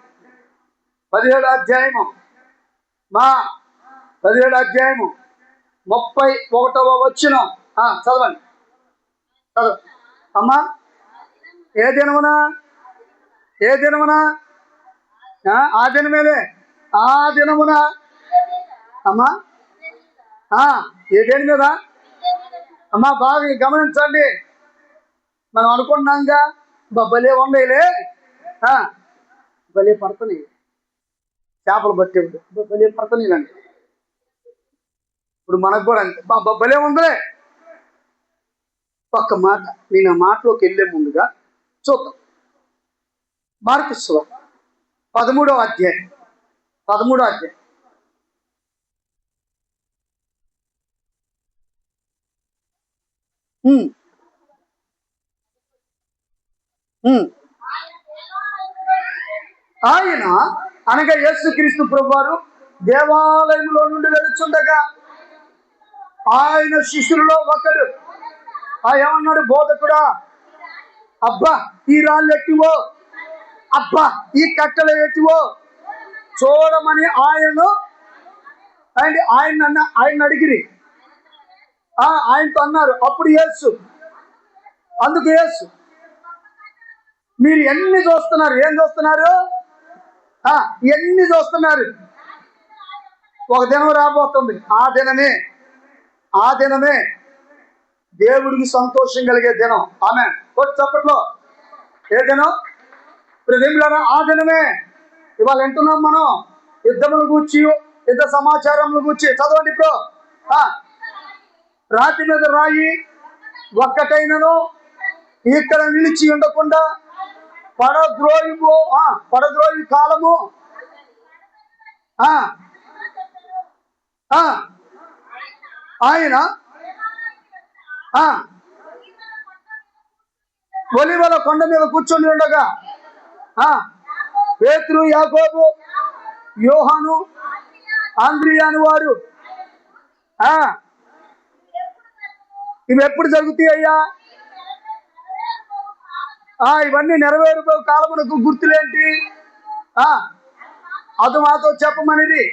17వ అధ్యాయము, మా 17వ అధ్యాయము 31వ వచనం చదవండి. చదవ అమ్మా. ఏ దినమున, ఏ దినమున? ఆ దినమేలే. ఆ దినమున అమ్మా. ఏ దేని మీద అమ్మా? బాగా గమనించండి. మనం అనుకున్నాంగా భలే ఉండేలే, భలే పడుతున్నాయి. చేపలు పట్టేవాడు. భలే పడతానండి. ఇప్పుడు మనకు కూడా అంతే. భలే ఉందిలే. ఒక్క మాట, నేను ఆ మాటలోకి వెళ్ళే ముందుగా చూద్దాం. మార్కు సువార్త 13వ అధ్యాయం. 13వ అధ్యాయం. ఆయన అనగా యేసుక్రీస్తు ప్రభువారు దేవాలయంలో నుండి వెళుచుండగా ఆయన శిష్యులలో ఒకడు ఏమన్నాడు? బోధకుడా, అబ్బా ఈ రాళ్ళు ఎట్టివో, అబ్బా ఈ కట్టెలు ఎట్టివో చూడమని ఆయనను ఆయన అడిగిరి. ఆయనతో అన్నారు. అప్పుడు యేసు, అందుకు యేసు, మీరు ఎన్ని చూస్తున్నారు? ఏం చూస్తున్నారు? ఎన్ని చూస్తున్నారు? ఒక దినం రాబోతుంది. ఆ దినమే దేవుడికి సంతోషం కలిగే దినం. ఆమె చప్పట్లో. ఏ దినం? ప్రేమిలారా, ఆ దినమే. ఇవాళ వింటున్నాం మనం యుద్ధములు గూర్చి, యుద్ధ సమాచారములు గూర్చి. చదవండి ఇప్పుడు. రాతి మీద రాయి ఒక్కటైనను ఇక్కడ నిలిచి ఉండకుండా పడద్రోయి కాలము ఆయన ఒలీవల కొండ మీద కూర్చొని ఉండగా పేతురు, యాకోబు, యోహాను, ఆంద్రియాను వారు ఇవి ఎప్పుడు జరుగుతాయి అయ్యా? ఇవన్నీ నెరవేరుకో కాలమునకు గుర్తులేంటి? అది మాతో చెప్పమనిది.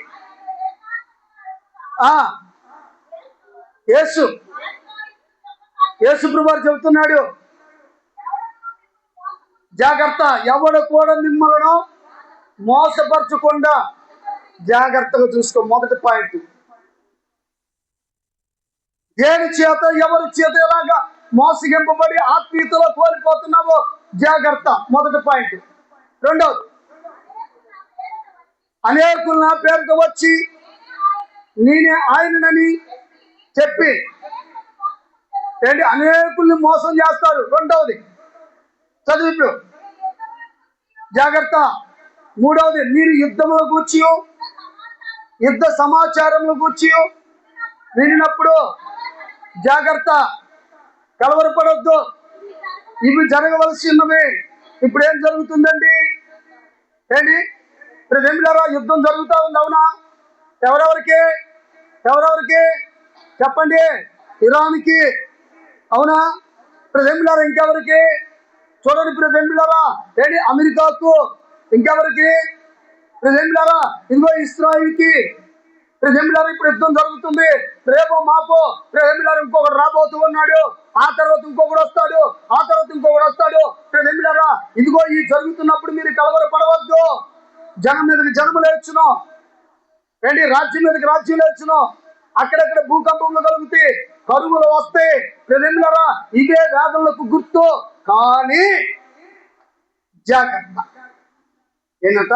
యేసు ప్రభువారు చెబుతున్నాడు, జాగ్రత్త, ఎవడు కూడా మిమ్మల్ని మోసపరచకుండా జాగ్రత్తగా చూసుకో. మొదటి పాయింట్. దేని చేత, ఎవరి చేత ఎలాగా మోసగింపబడి ఆత్మీయతలో కోల్పోతున్నావో జాగ్రత్త. మొదటి పాయింట్. రెండవది, అనేకులు నా పేరుతో వచ్చి నేనే ఆయనని చెప్పి అనేకుల్ని మోసం చేస్తారు. రెండవది, చదువు ఇప్పుడు, జాగ్రత్త. మూడవది, మీరు యుద్ధముల గూర్చి, యుద్ధ సమాచారముల గూర్చి వినినప్పుడు జాగ్రత్త, కలవరపడొద్దు. ఇవి జరగవలసి ఉన్నవి. ఇప్పుడు ఏం జరుగుతుందండి? ప్రేమిలారా, యుద్ధం జరుగుతూ ఉంది. అవునా? ఎవరెవరికి చెప్పండి? ఇరాన్కి. అవునా? ప్రేమిలారా, ఇంకెవరికి? చూడండి ప్రేమిలారా, అమెరికాకు. ఇంకెవరికి? ప్రేమిలారా, ఇదిగో ఇస్రాయిల్కి. ప్రేమిలారా, ఇప్పుడు యుద్ధం జరుగుతుంది. రేపో మాపో ప్రేమిలారా ఇంకొకటి రాబోతూ ఉన్నాడు. ఆ తర్వాత ఇంకొకటి వస్తాడు. ఆ తర్వాత ఇంకొకటి వస్తాడు. ప్రేమిలారా, ఇదిగో ఈ జరుగుతున్నప్పుడు మీరు కలవరపడవద్దు. జనం మీదకి జనము లేచును, రాజ్యం మీదకి రాజ్యం లేచును. అక్కడక్కడ భూకంపంలో కలుగుతాయి, కరువులు వస్తాయి. ప్రేమిలారా, ఇదే వేదనలకు గుర్తు. కానీ జాగ్రత్త. ఏంటంట?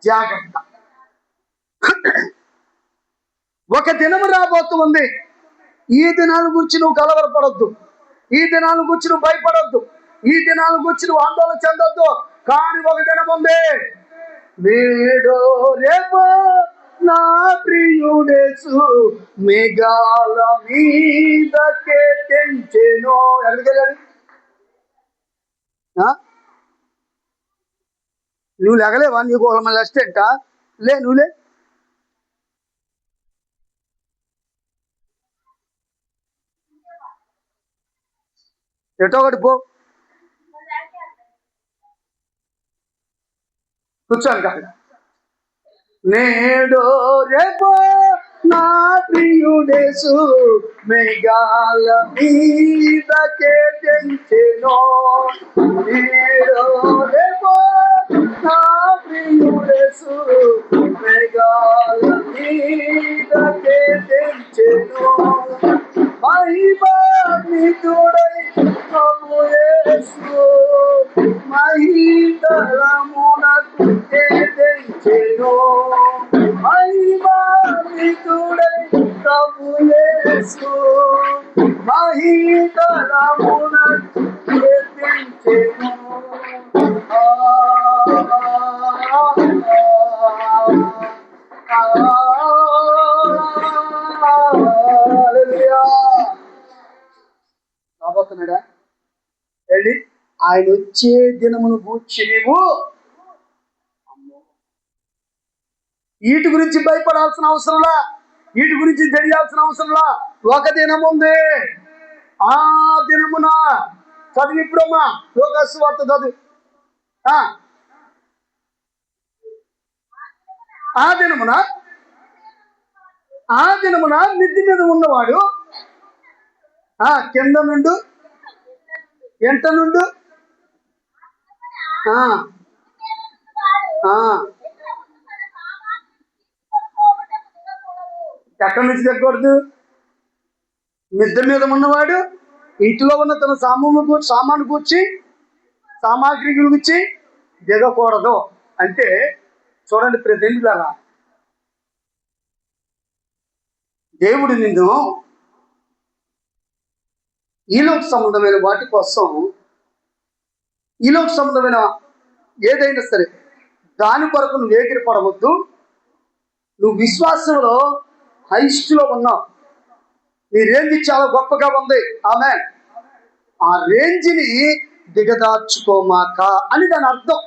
జాగ్రత్త. ఒక దినము రాబోతూ ఉంది. ఈ దినాల గురించి నువ్వు కలవరపడొద్దు. ఈ దినాల గురించి నువ్వు భయపడొద్దు. ఈ దినాల గురించి నువ్వు ఆందోళన చెందొద్దు. కానీ ఒక దినం ఉంది. నేడో రేపో నా ప్రియుడేసు మేఘాల మీదకే తెంచెను. ఎక్కడికి వెళ్ళాడు? నువ్వు లెగలేవా? నీకు ఒక మళ్ళీ అసిస్టెంటా? నువ్వులే. ఎటో ఒకటి పో, కూర్చోండి కాదు. నేడో రేపో నా ప్రియుడేసు మేఘాల మీదకే తెంచెను. నేడో రేపో నా ప్రియుడేసు మేఘాల మీదకే తెంచెను. మహిమాన్వితుడై ప్రభు యేసు మహీతరమునకు తెంచెను. రాబోతున్నాడా వెళ్ళి ఆయన వచ్చే దినమును గూర్చి నీవు వీటి గురించి భయపడాల్సిన అవసరంలా, వీటి గురించి తెలియాల్సిన అవసరంలా. ఒక దినం ఉంది, ఆ దినమున చదివి ఇప్పుడమ్మా లోకాసు వార్త చదువు. ఆ దినమున మిద్ది మీద ఉన్నవాడు కింద నుండు ఎంట నుండు ఎక్కడి నుంచి దిగకూడదు? మిద్దె మీద ఉన్నవాడు ఇంటిలో ఉన్న తన సామాను కూర్చి సామాగ్రి గురించి దిగకూడదు అంటే చూడండి ప్రతినిధులారా, దేవుడు నిన్ను ఈలోక సంబంధమైన వాటి కోసం, ఈలోక సంబంధమైన ఏదైనా సరే దాని కొరకు నువ్వు ఎగిరిపడవద్దు. నువ్వు విశ్వాసంలో హైస్ట్లో ఉన్నావు, నీ రేంజ్ చాలా గొప్పగా ఉంది. ఆమె ఆ రేంజ్ని దిగదార్చుకోమాక అని దాని అర్థం.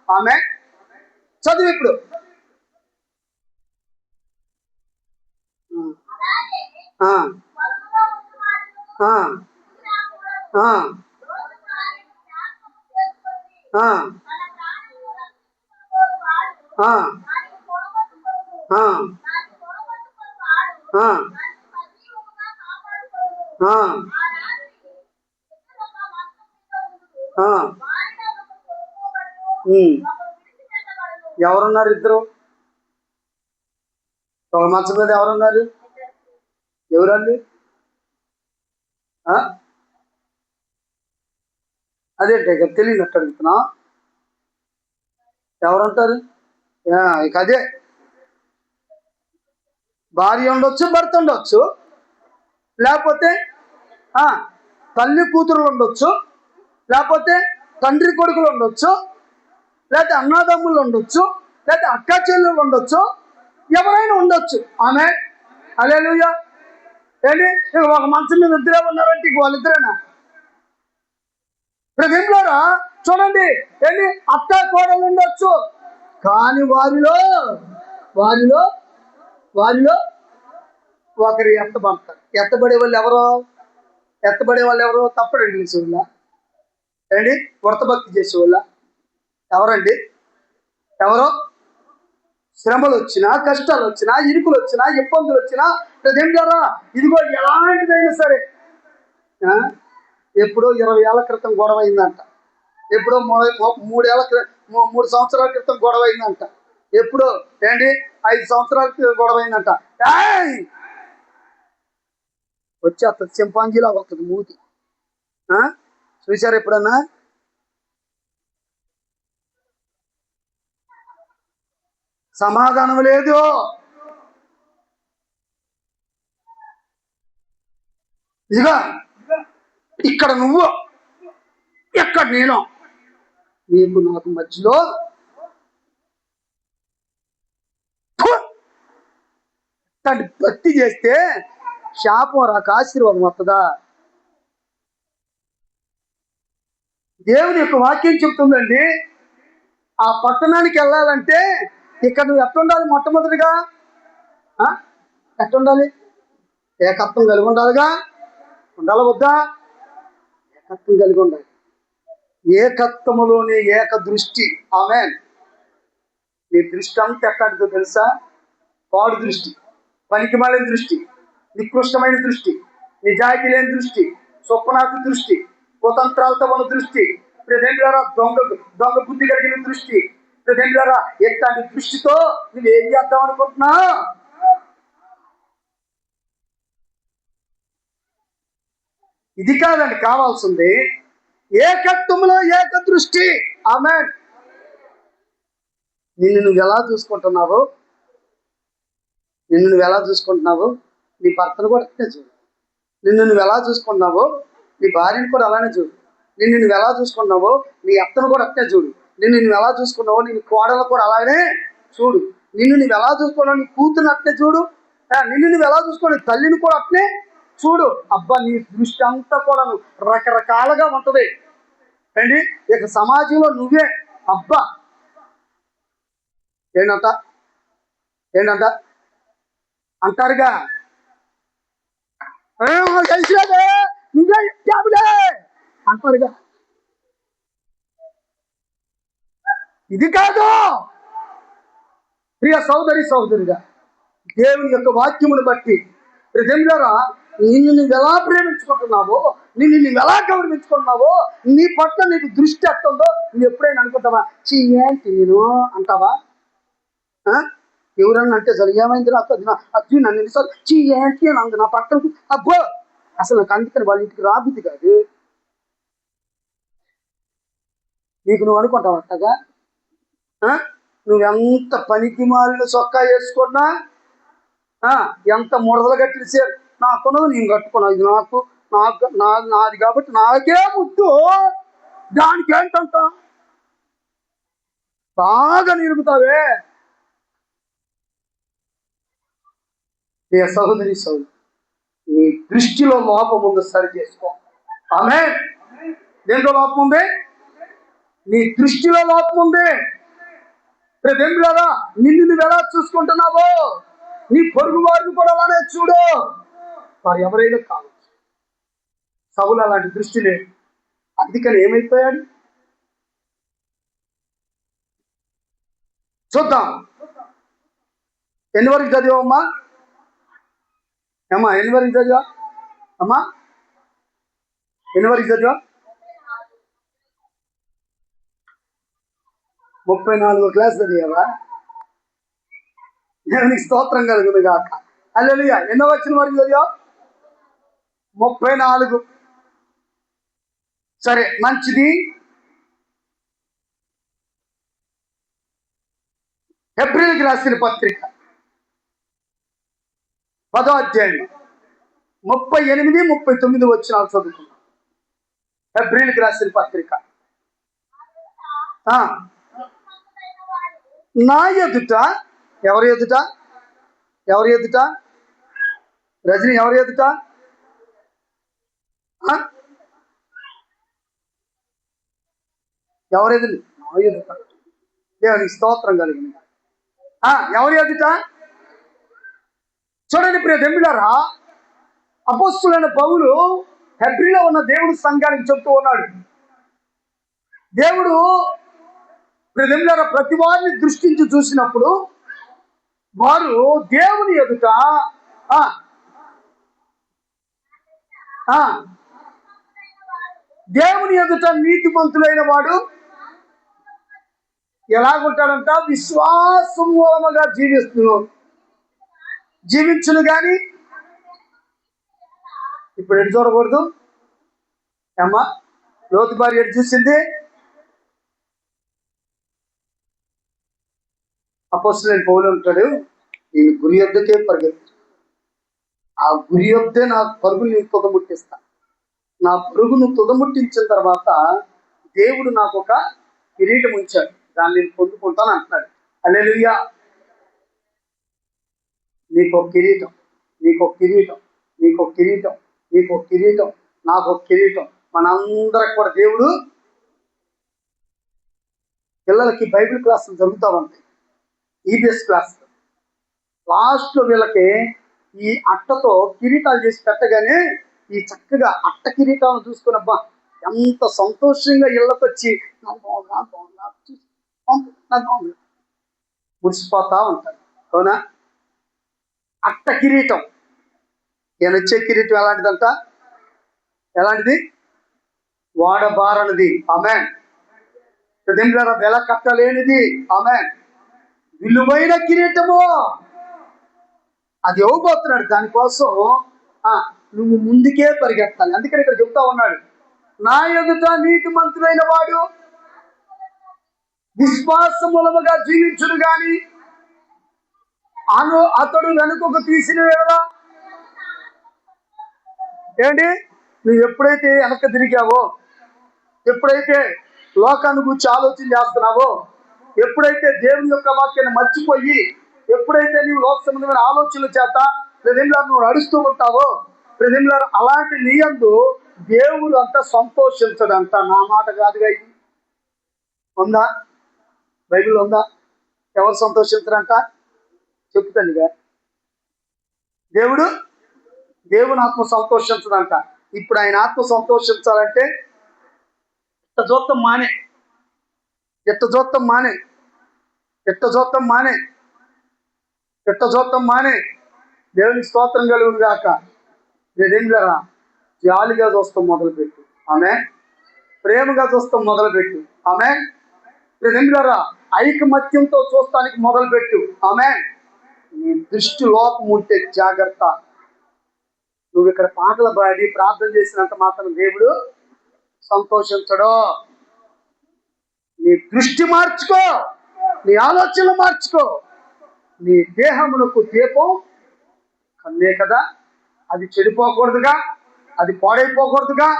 ఆమె చదువు ఇప్పుడు. ఎవరున్నారు? ఇద్దరు. ఒక మంచం మీద ఎవరున్నారు? ఎవరండి? అదేంటి ఇక తెలియనట్టు అడుగుతున్నా. ఎవరంటారు? ఇక అదే భార్య ఉండొచ్చు, భర్త ఉండొచ్చు, లేకపోతే తల్లి కూతురులు ఉండొచ్చు, లేకపోతే తండ్రి కొడుకులు ఉండొచ్చు, లేకపోతే అన్నదమ్ములు ఉండొచ్చు, లేకపోతే అక్క చెల్లెలు ఉండొచ్చు, ఎవరైనా ఉండొచ్చు. ఆమె హల్లెలూయా. ఏంటి ఒక మంచం మీద ఇద్దరే ఉన్నారంటే ఇక వాళ్ళిద్దరేనా? ప్రజలారా చూడండి, ఏంటి అత్త కోడలు ఉండొచ్చు, కానీ వారిలో ఒకరు ఎత్తబడతారు. ఎత్తబడే వాళ్ళు ఎవరో తప్పడు చేసేవాళ్ళ ఏంటి? వ్రత భక్తి చేసేవాళ్ళ ఎవరండి? ఎవరో శ్రమలు వచ్చినా, కష్టాలు వచ్చినా, ఇరుకులు వచ్చినా, ఇబ్బందులు వచ్చినా, ప్రజలారా ఇదిగో ఎలాంటిదైనా సరే, ఎప్పుడో 20 ఏళ్ల క్రితం గొడవ అయిందంట, ఎప్పుడో 3 సంవత్సరాల క్రితం గొడవ అయిందంట, ఎప్పుడో ఏంటి 5 సంవత్సరాల క్రితం గొడవ అయిందంట. వచ్చి అతను చింపాంజీలా వస్తుంది మూతి. చూసారు ఎప్పుడన్నా? సమాధానం లేదు. ఇదిగా ఇక్కడ నువ్వు, ఎక్కడ నేను, నీకు నాకు మధ్యలో భక్తి చేస్తే శాపం రాక ఆశీర్వాదం వస్తుందా? దేవుని యొక్క వాక్యం చెప్తుందండి, ఆ పట్టణానికి వెళ్ళాలంటే ఇక్కడ నువ్వు ఎట్టుండాలి? మొట్టమొదటిగా ఎట్టుండాలి? ఏకత్వం కలిగి ఉండాలిగా. ఉండాలి వద్దా? ఏకత్వం కలిగి ఉండాలి. ఏకత్వములోని ఏక దృష్టి. ఆమేన్. నీ దృష్టి అంతా ఎక్కడితో తెలుసా? పాడు దృష్టి, పనికి మాలిన దృష్టి, నికృష్టమైన దృష్టి, నిజాయితీ లేని దృష్టి, స్వప్నాతి దృష్టి, కుతంత్రాలతో ఉన్న దృష్టి, ప్రజెంట్లరా దొంగ బుద్ధి కలిగిన దృష్టి. ప్రజెంట్లరా ఎట్లాంటి దృష్టితో నువ్వేం చేద్దాం అనుకుంటున్నా? ఇది కాదండి కావాల్సింది, ఏకత్వంలో ఏక దృష్టి. ఆమేన్. నిన్ను నువ్వు ఎలా చూసుకుంటున్నావు? నీ భర్తను కూడా చూడు. నిన్ను నువ్వు ఎలా చూసుకుంటున్నావు? నీ భార్యని కూడా అలానే చూడు. నువ్వు ఎలా చూసుకున్నావో నీ అత్తను కూడా అట్నే చూడు. నువ్వు ఎలా చూసుకున్నావో నీ కోడలు కూడా అలాగే చూడు. నువ్వు ఎలా చూసుకున్నావు నీ కూతురు అట్నే చూడు. నువ్వు ఎలా చూసుకున్నావు తల్లిని కూడా అట్నే చూడు. అబ్బా, నీ దృష్టి అంతా కూడా రకరకాలుగా ఉంటది అండి. ఇక సమాజంలో నువ్వే అబ్బా ఏంటంట అంటారుగా, నువ్వే ఇచ్చావులే అంటారుగా. ఇది కాదు ప్రియ సోదరిగా, దేవుని యొక్క వాక్యమును బట్టి ప్రజలారా, నువ్వు ఎలా ప్రేమించుకుంటున్నావో, నువ్వు ఎలా గౌరవించుకుంటున్నావో, నీ పట్ల నీకు దృష్టి ఎట్టుందో నువ్వు ఎప్పుడైనా అనుకుంటావా? ఏంటి నేను అంటావా? ఎవరన్నా అంటే సరే ఏమైంది నాకు అది నన్ను ఎన్నిసార్లు ఏంటి అని అంది నా పక్కన. అబ్బో, అసలు నాకు అందుకని వాళ్ళ ఇంటికి రాబుద్ది కాదు. నీకు నువ్వు అనుకుంటావు అట్టగా. నువ్వెంత పనికి మాలిన చొక్కా వేసుకున్నా, ఎంత ముడతలు కట్టిసే నాకున్నది నేను కట్టుకున్నా, ఇది నాది కాబట్టి నాకే ముద్దు, దానికి ఏంటంట బాగా నిలుపుతావే. సహోదరి నీ దృష్టిలో లోపం ఉంది, సరి చేసుకో. ఆమేన్. దేంట్లో లోపం ఉంది? నీ దృష్టిలో లోపం ఉంది. దేవులారా, నువ్వు ఎలా చూసుకుంటున్నావో నీ పొరుగు వారిని కూడా అలానే చూడు. వారు ఎవరైనా కావచ్చు. సౌలు అలాంటి దృష్టి లేదు. అందుకని ఏమైపోయాడు చూద్దాం. ఎన్ని వరకు చదివామమ్మా? ఎన్ని వరకు చదివా అమ్మా? ఎన్ని వరకు చదివా? 34 క్లాస్ చదివావా? దేవునికి స్తోత్రం కలుగును గాక. హల్లెలూయా. ఎన్నో వచ్చిన వరకు చదివా? 34. సరే, మంచిది. హెబ్రీయులకు రాసిన పత్రిక 10వ అధ్యాయం 38, 39 వచనాలు చదువుకున్నాం. హెబ్రీయులకు రాసిన పత్రిక. నా ఎదుట ఎవరి ఎదుట రజని ఎవరి ఎదుట? ఎవరెదు? నా ఎదుట. దేవునికి స్తోత్రం కలిగింది. ఎవరి ఎదుట? చూడండి ప్రియ దేవులారా, అపోస్తులైన పౌలు హెబ్రీలో ఉన్న దేవుడు సంఘానికి చెప్తూ ఉన్నాడు. దేవుడు ప్రియ ప్రతి వారిని దృష్టించి చూసినప్పుడు వారు దేవుని ఎదుట నీతిమంతులైన వాడు ఎలాగుంటాడంట? విశ్వాసం మూలముగా జీవించును గాని. ఇప్పుడు ఎటు చూడకూడదు అమ్మా? లోతు భార్య ఎటు చూసింది? అపోస్తలుడైన పౌలు ఉంటాడు, నేను గురి యొద్దకే పరిగెత్తు, ఆ గురి యొద్దే నా పరుగుని నేను తుదముట్టిస్తా. నా పరుగును తుదముట్టించిన తర్వాత దేవుడు నాకు ఒక కిరీటం ఉంచాడు, దాన్ని నేను పొందుకుంటాను అంటున్నాడు. హల్లెలూయా. నీకు కిరీటం, నీకు కిరీటం, నీకు కిరీటం, నీకు కిరీటం, నాకు కిరీటం. మనందరికి కూడా దేవుడు. పిల్లలకి బైబిల్ క్లాసులు జరుగుతూ ఉంటాయి, ఈబిఎస్ క్లాస్. లాస్ట్లో వీళ్ళకి ఈ అట్టతో కిరీటాలు చేసి పెట్టగానే ఈ చక్కగా అట్ట కిరీటాలను చూసుకుని అబ్బా ఎంత సంతోషంగా ఇళ్ళకి వచ్చి మురిసిపోతా ఉంటారు. అవునా? అట్ట కిరీటం. ఈయన వచ్చే కిరీటం ఎలాంటిదంట? ఎలాంటిది? వాడబారనిది. ఆమేన్. వెల కట్టలేనిది. ఆమేన్. విలువైన కిరీటము అది ఇవ్వబోతున్నాడు. దానికోసం నువ్వు ముందుకే పరిగెత్తాలి. అందుకని ఇక్కడ చెప్తా ఉన్నాడు, నా ఎదుట నీతిమంతుడైన వాడు విశ్వాసములముగా జీవించును గాని అతడు వెనుకకు తీసిన వేళ ఏంటి? నువ్వు ఎప్పుడైతే వెనక్కి తిరిగావో, ఎప్పుడైతే లోకాన్ని గురించి ఆలోచన చేస్తున్నావో, ఎప్పుడైతే దేవుని యొక్క వాక్యాన్ని మర్చిపోయి, ఎప్పుడైతే నీవు లోక సంబంధమైన ఆలోచనల చేత ప్రజల్లో నువ్వు నడుస్తూ ఉంటావో, ప్రజల్లో అలాంటి నీ యందు దేవుడు అంతా సంతోషించడంట. నా మాట కాదుగా ఇది. ఉందా? బైబిల్ ఉందా? ఎవరు సంతోషించరంట? చెప్తానుగా. దేవుని ఆత్మ సంతోషించదంట. ఇప్పుడు ఆయన ఆత్మ సంతోషించాలంటే ఎట్ట చూస్తాం మానే, ఎట్ట చూస్తాం మానే, ఎట్ట చూస్తాం మానే, ఎట్ట చూస్తాం మానే. దేవునికి స్తోత్రం కలుగును గాక. నేనేంలరా జాలిగా చూస్తాం మొదలుపెట్టు. ఆమె ప్రేమగా చూస్తాం మొదలుపెట్టు. ఆమె నేనేంలరా ఐకమత్యంతో చూస్తానికి మొదలుపెట్టు. ఆమె నీ దృష్టి లోపం ఉంటే జాగ్రత్త. నువ్వు ఇక్కడ పాటలు పాడి ప్రార్థన చేసినంత మాత్రం దేవుడు సంతోషించడు. నీ దృష్టి మార్చుకో, నీ ఆలోచనలు మార్చుకో. నీ దేహమునకు దీపం కన్నే కదా, అది చెడిపోకూడదుగా, అది పాడైపోకూడదుగా.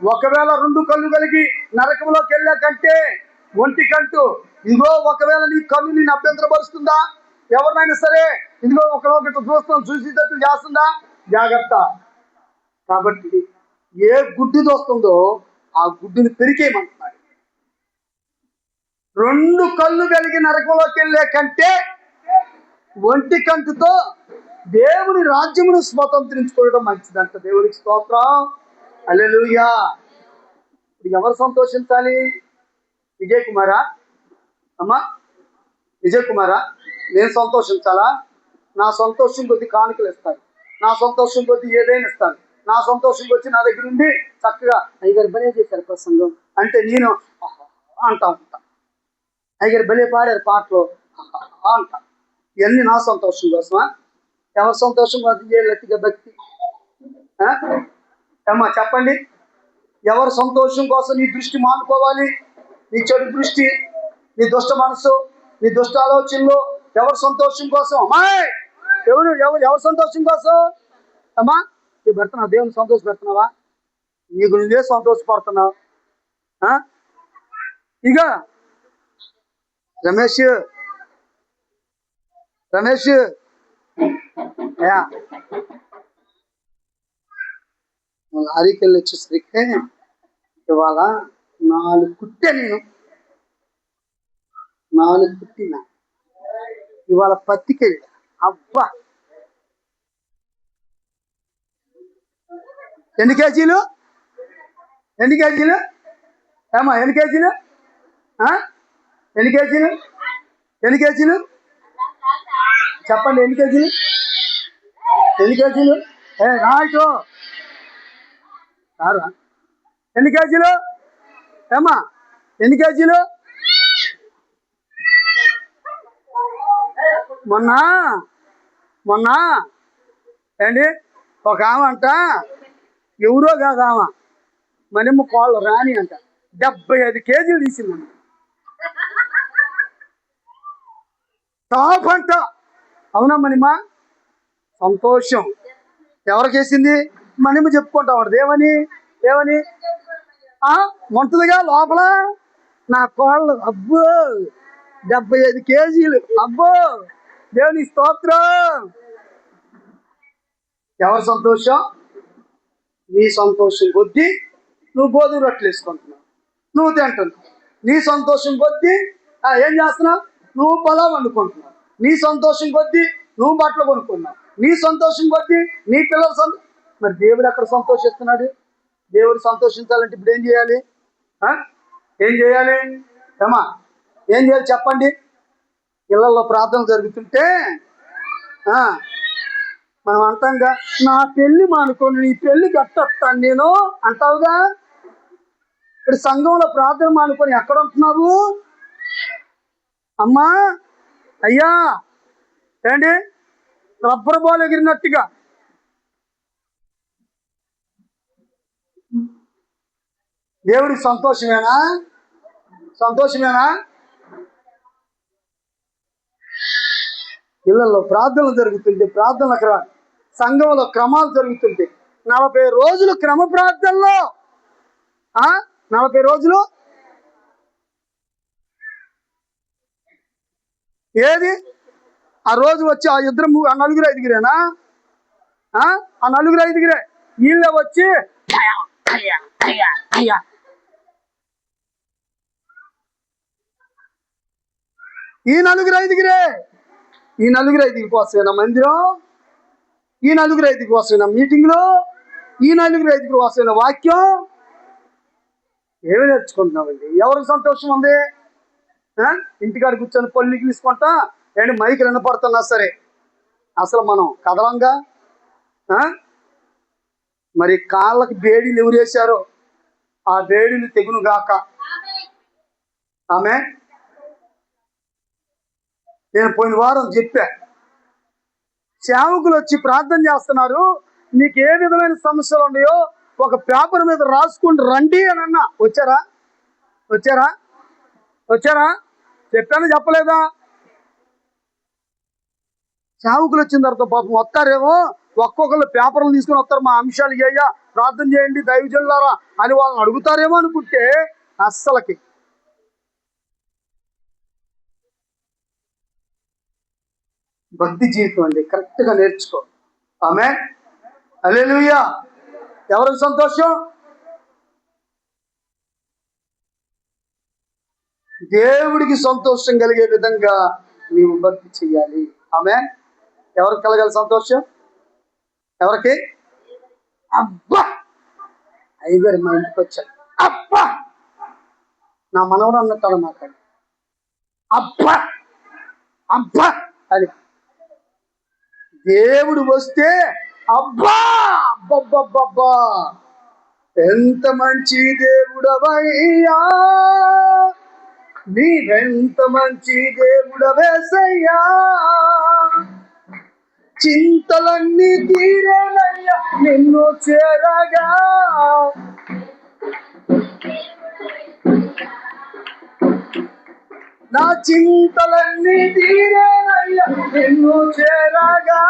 ఒకవేళ 2 కళ్ళు కలిగి నరకంలోకి వెళ్ళే కంటే ఒంటి కంటూ, ఇదిగో ఒకవేళ నీ కన్ను నేను అభ్యంతరపరుస్తుందా? ఎవరినైనా సరే ఇదిగో ఒకరోజు చూసేటట్టు చేస్తుందా? జాగ్రత్త. కాబట్టి ఏ గుడ్డి దోస్తుందో ఆ గుడ్డిని పెరికేయమంటున్నాడు. 2 కళ్ళు కలిగి నరకంలోకి వెళ్ళే కంటే ఒంటి కంటితో దేవుని రాజ్యమును స్వతంత్రించుకోవడం మంచిదంట. దేవునికి స్తోత్రం. హల్లెలూయా. ఇప్పుడు ఎవరు సంతోషించాలి? విజయ్ కుమారా? అమ్మా విజయ్ కుమారా, నేను సంతోషించాలా? నా సంతోషం కొద్ది కానుకలు ఇస్తాను, నా సంతోషం కొద్ది ఏదైనా ఇస్తాను, నా సంతోషం వచ్చి నా దగ్గర ఉండి చక్కగా అయ్యగారు భలే చేశారు ప్రసంగం అంటే నేను అంటా ఉంటా. అయ్యగారు భలే పాడారు పాటలు అంటా. ఇవన్నీ నా సంతోషం కోసమా? ఎవరి సంతోషం కోసం చేయలేట్టుగా భక్తి? అమ్మా చెప్పండి. ఎవరి సంతోషం కోసం నీ దృష్టి మానుకోవాలి? నీ చెడు దృష్టి, నీ దుష్ట మనసు, నీ దుష్ట ఆలోచనలు ఎవరి సంతోషం కోసం? అమ్మాయి ఎవరు ఎవరు ఎవరి సంతోషం కోసం? అమ్మా నువ్వు పెడుతున్నావు, దేవుని సంతోష పెడుతున్నావా? నీకు నువ్వే సంతోషపడుతున్నావు. ఇక రమేష్ లారీకి వెళ్ళి వచ్చేసరికి ఇవాళ 4 కుట్టే, నేను 4 కుట్టిన. ఇవాళ పత్తికెళ్ళి అబ్బా ఎన్ని కేజీలు ఏమా ఎన్ని కేజీలు చెప్పండి. ఎన్ని కేజీలు రాయితో సారా? ఎన్ని కేజీలు ఏమా? ఎన్ని కేజీలు? మొన్న ఏంటి ఒక ఆమె అంట, ఎవరో కాదు ఆమె, మనమ్మ కోళ్ళు రాని అంట, 75 కేజీలు తీసిందంట. టాప్ అంట. అవునా మణిమ? సంతోషం ఎవరికేసింది? మణిమ చెప్పుకుంటా ఉండదు. ఏమని ఉంటుందిగా లోపల నా కోళ్ళు. అబ్బో 75 కేజీలు. అబ్బో దేవుని స్తోత్రం. ఎవరి సంతోషం? నీ సంతోషం కొద్దీ నువ్వు గోధుమ రొట్టెలు వేసుకుంటున్నావు, నువ్వు తింటున్నావు. నీ సంతోషం కొద్దీ ఏం చేస్తున్నావు? నువ్వు పొలం వండుకుంటున్నావు. నీ సంతోషం కొద్దీ నువ్వు బట్టలు కొనుక్కున్నావు. నీ సంతోషం కొద్దీ నీ పిల్లలు మరి దేవుడు ఎక్కడ సంతోషిస్తున్నాడు? దేవుడు సంతోషించాలంటే ఇప్పుడు ఏం చేయాలి? ఏం చేయాలి చెప్పండి. ఇళ్లలో ప్రార్థన జరుగుతుంటే మనం అంటాంగా, నా పెళ్లి మానుకొని నీ పెళ్లి కట్టొస్తాను నేను అంటావుగా. ఇప్పుడు సంఘంలో ప్రార్థన మానుకొని ఎక్కడ ఉంటున్నావు? అమ్మా అయ్యా ఏంటి రబ్బర్ బాల్ ఎగిరినట్టుగా. దేవుడికి సంతోషమేనా? ఇళ్లలో ప్రార్థనలు జరుగుతుంటే, సంఘంలో క్రమాలు జరుగుతుంటే, 40 రోజులు క్రమ ప్రార్థనలో 40 రోజులు ఏది ఆ రోజు వచ్చి ఆ నలుగురు ఐదుగురేనా? ఆ నలుగురు ఐదుగురే. వీళ్ళే వచ్చి ఈ నలుగురు ఐదుగురి కోసమేనా మందిరం? ఈ నలుగురు ఐదుగురి కోసమేనా మీటింగ్లో? ఈ నలుగురు ఐదుగురు కోసమేనా వాక్యం? ఏమి నేర్చుకుంటున్నామండి? ఎవరికి సంతోషం ఉంది? ఇంటికాడ కూర్చొని పళ్ళు తీసుకుంటా ఏంటి మైకులు వినపడుతున్నా సరే అసలు మనం కదలంగా. మరి కాళ్ళకి బేడీలు ఎవరు వేశారో ఆ బేడీలు తెగును గాక. ఆమె నేను పోయిన వారం చెప్పా, సేవకులు వచ్చి ప్రార్థన చేస్తున్నారు, నీకు ఏ విధమైన సమస్యలు ఉన్నాయో ఒక పేపర్ మీద రాసుకుని రండి అని అన్నా. వచ్చారా? చెప్పాను చెప్పలేదా? సేవకులు వచ్చిన తర్వాత పాపం వస్తారేమో, ఒక్కొక్కరు పేపర్లు తీసుకుని వస్తారు, మా అంశాలు అయ్యా ప్రార్థన చేయండి దైవజనులారా అని వాళ్ళని అడుగుతారేమో అనుకుంటే అస్సలకి భక్తి జీవితం అండి కరెక్ట్గా నేర్చుకో. ఆమె హల్లెలూయా. ఎవరికి సంతోషం? దేవుడికి సంతోషం కలిగే విధంగా నీవు భక్తి చెయ్యాలి. ఆమె ఎవరికి కలగాలి సంతోషం? ఎవరికి? అబ్బా అయ్యగారు మా ఇంటికి వచ్చారు, అబ్బా నా మనవడు అన్నట్టు మాట్లాడి అబ్బా అబ్బా అని. దేవుడు వస్తే అబ్బా అబ్బబ్బబ్బబ్బా ఎంత మంచి దేవుడవయ్యా, నీవెంత మంచి దేవుడవేసయ్యా, చింతలన్నీ తీరేనయ్యా నిన్ను చేరగా, నా చింతలన్నీ తీరేనయ్యా నిన్ను చేరగా.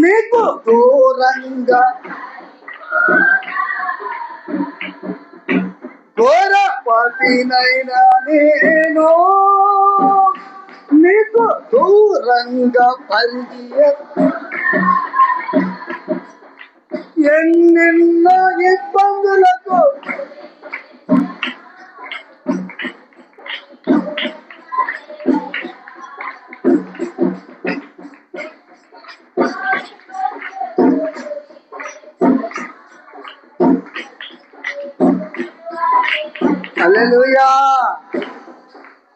నీకు దూరంగా ఘోర పతినైనా నేను, నీకు దూరంగా ఎన్నెన్నో ఇబ్బందులకు హల్లెలూయా.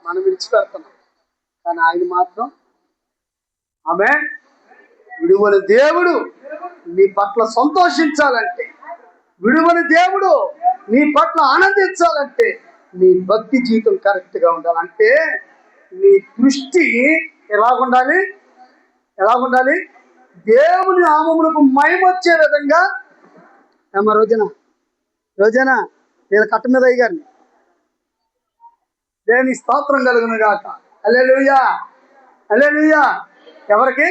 మనం విడిచిపెడుతున్నాం కానీ ఆయన మాత్రం ఆమె విడువని దేవుడు నీ పట్ల సంతోషించాలంటే, విడువని దేవుడు నీ పట్ల ఆనందించాలంటే నీ భక్తి జీవితం కరెక్ట్గా ఉండాలంటే నీ దృష్టి ఎలాగుండాలి? దేవుని నామమునకు మహిమొచ్చే విధంగా. ఏమా రోజనా నేను కట్ట మీద అయ్యగారిని దేవుని స్తోత్రం కలుగును గాక. హల్లెలూయా. ఎవరికి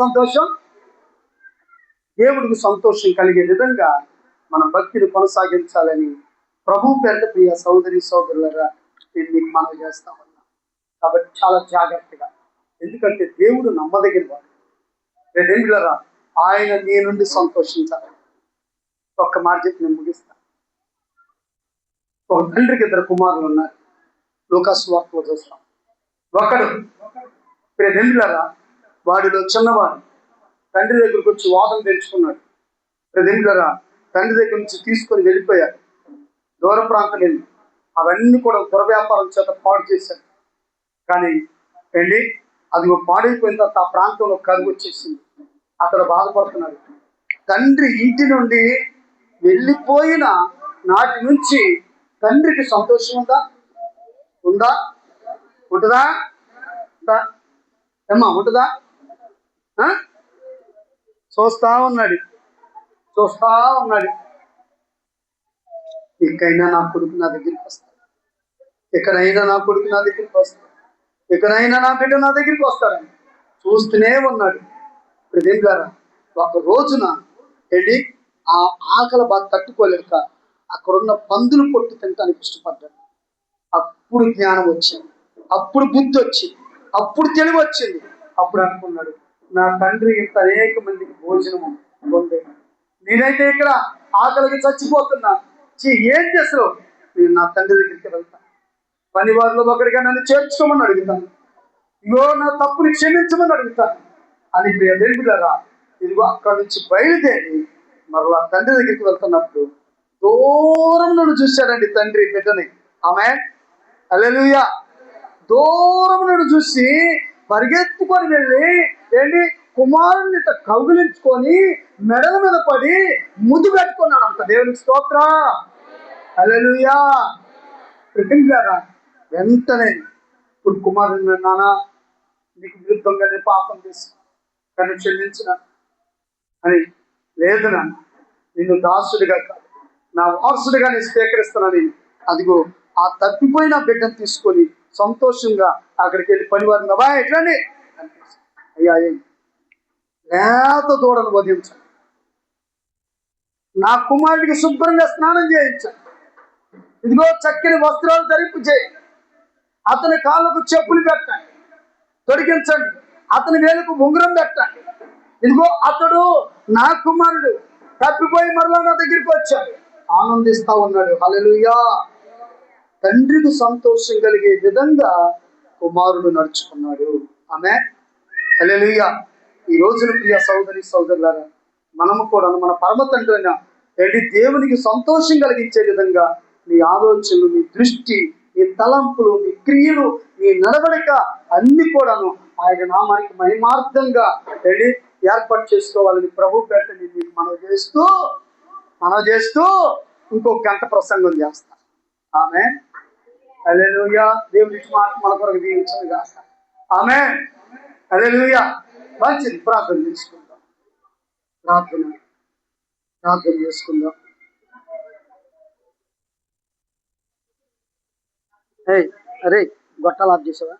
సంతోషం? దేవుడికి సంతోషం కలిగే విధంగా మనం భక్తిని కొనసాగించాలని ప్రభు పేరిట ప్రియ సోదరి సోదరులరా నేను మీకు మనవి చేస్తా ఉన్నా. కాబట్టి చాలా జాగ్రత్తగా, ఎందుకంటే దేవుడు నమ్మదగిన వాడు. రెండులరా ఆయన నీ నుండి సంతోషించాలి. ఒక్క మాట చెప్పి నేను ముగిస్తాను. ఒక తండ్రికి 2 కుమారులు ఉన్నారు. లూకాసు వార్తలో చూస్తాం. ఒకడు రెండులరా వాడిలో చిన్నవాడు తండ్రి దగ్గరకు వచ్చి వాదన తెచ్చుకున్నాడు. రెండులరా తండ్రి దగ్గర నుంచి తీసుకొని వెళ్ళిపోయాడు. దూర ప్రాంతం వెళ్ళి అవన్నీ కూడా వ్యాపారం చేత పాడు చేశాడు. కానీ అది పాడైపోయిన తర్వాత ఆ ప్రాంతంలో కరువు వచ్చేసింది. అతడు బాధపడుతున్నాడు. తండ్రి ఇంటి నుండి వెళ్ళిపోయిన నాటి నుంచి తండ్రికి సంతోషం ఉంటుందా? ఏమ్మా ఉంటుందా? చూస్తా ఉన్నాడు. ఇకైనా నా కొడుకు నా దగ్గరికి వస్తాడు, ఎక్కడైనా నా కొడుకు నా దగ్గరికి వస్తాడు, ఎక్కడైనా నా బిడ్డ నా దగ్గరికి వస్తాడని చూస్తూనే ఉన్నాడు. ప్రదేం గారా ఒక రోజున వెళ్ళి ఆ ఆకలి బాగా తట్టుకోలేక అక్కడున్న పందులు పొట్టు తినటానికి ఇష్టపడ్డాడు. అప్పుడు జ్ఞానం వచ్చింది, అప్పుడు బుద్ధి వచ్చింది, అప్పుడు తెలివి వచ్చింది. అప్పుడు అనుకున్నాడు, నా తండ్రి ఇంత అనేక మందికి భోజనం ఉంది, నేనైతే ఇక్కడ ఆకలికి చచ్చిపోతున్నా. ఏంటి అసలు, నేను నా తండ్రి దగ్గరికి వెళ్తాను, పనివారిలో ఒకటిగా నన్ను చేర్చుకోమని అడుగుతాను, ఇగో నా తప్పుని క్షమించమని అడుగుతాను అని. ప్రియదేవులారా, ఇదిగో అక్కడి నుంచి బయలుదేరి మరలా తండ్రి దగ్గరికి వెళ్తున్నప్పుడు దూరం నుండి చూశాడండి తండ్రి బిడ్డని. ఆమె హల్లెలూయా. దూరం నుండి చూసి పరిగెత్తుకొని వెళ్ళి ఏంటి కుమారుని కౌగిలించుకొని మెడల మీద పడి ముద్దు పెట్టుకున్నాడు. అంత దేవునికి స్తోత్రం, హల్లెలూయా. వెంటనే ఇప్పుడు కుమారుని, నాన్న నీకు విరుద్ధంగా నేను పాపం చేసి కానీ క్షమించిన అని. లేదు నాన్న, నిన్ను దాసుడిగా కాదు నా వారసుడిగా నేను స్వీకరిస్తున్నాను. అదిగో ఆ తప్పిపోయిన బిడ్డను తీసుకొని సంతోషంగా అక్కడికి వెళ్ళి పనివారిని, బా ఎట్లండి అయ్యా, ఏం లేత దూడను వధించండి, నా కుమారుడికి శుభ్రంగా స్నానం చేయించండి, ఇదిగో చక్కని వస్త్రాలు ధరింపు చేయండి, అతని కాళ్ళకు చెప్పులు పెట్టండి, తొడిగించండి, అతని వేలుకు ఉంగరం పెట్టండి. ఇదిగో అతడు నా కుమారుడు, తప్పిపోయి మరలా నా దగ్గరికి వచ్చాడు, ఆనందిస్తా ఉన్నాడు. హల్లెలూయా. తండ్రికి సంతోషం కలిగే విధంగా కుమారుడు నడుచుకున్నాడు. ఆమె హల్లెలూయా. ఈ రోజున ప్రియ సోదరి సోదరులారా, మనము కూడా మన పరమ తండ్రి అయిన దేవునికి సంతోషం కలిగించే విధంగా నీ ఆలోచనలు, నీ దృష్టి, నీ తలంపులు, నీ క్రియలు, నీ నడవడిక అన్ని కూడాను ఆయన నామానికి మహిమార్థంగా ఏర్పాటు చేసుకోవాలని ప్రభు పెట్టని నీకు మనం చేస్తూ ఇంకొక గంట ప్రసంగం చేస్తాం. ఆమె హల్లెలూయా. దేవుని మాట మన కొరకు దీవించను గాక. ఆమె హల్లెలూయా. మంచిది, ప్రార్థన చేసుకుందాం. ప్రార్థన చేసుకుందాం. అరే గొట్టాలు ఆఫ్ చేసావా?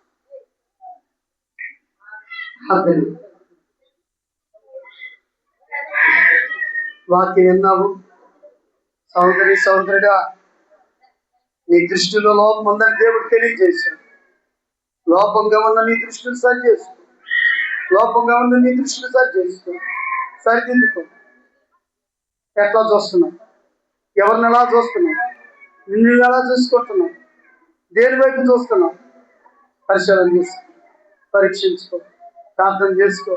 వాక్యం విన్నావు సహోదరి సహోదరుడా, నీ దృష్టిలో లోపం ఉందని దేవుడు తెలియజేశాడు. లోపంగా ఉన్న నీ దృష్టిని సరి చేసుకో, లోపంగా ఉన్న నీ దృష్టిని సరి చేసుకో, సరిదిద్దుకో. ఎట్లా చూస్తున్నావు, ఎవరిని ఎలా చూస్తున్నావు, నిన్ను ఎలా చూసుకుంటున్నావు, దేని వైపు చూస్తున్నావు, పరిశీలన చేసుకో, పరీక్షించుకో, ప్రార్థన చేసుకో,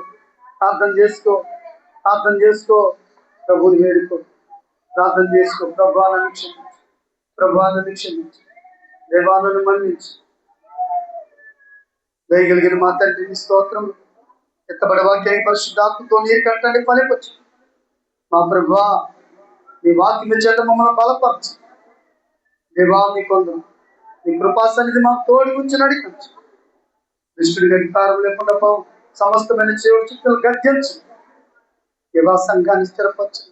ప్రభుని వేడుకో, ప్రార్థన చేసుకో. ప్రభావాలను క్షమించు, దేవాలను మన్నించు. వేయగలిగిన మా తండ్రి స్తోత్రం. ఎత్తబడి వాక్యాన్ని పరిశుద్ధాత్మతో నీరు కట్టండి, ఫలించు. మా ప్రభువా, నీ వాక్యం చేత మమ్మల్ని బలపరచు. దేవా, నీ కొందరు నీ కృపా సన్నిధి మాకు తోడి ఉంచి నడిపించు. దుష్టుడికి అధికారం లేకుండా సమస్తమైన చేవు చుట్టూ గద్దించు. దేవా, సంఘాన్ని స్థిరపరచు.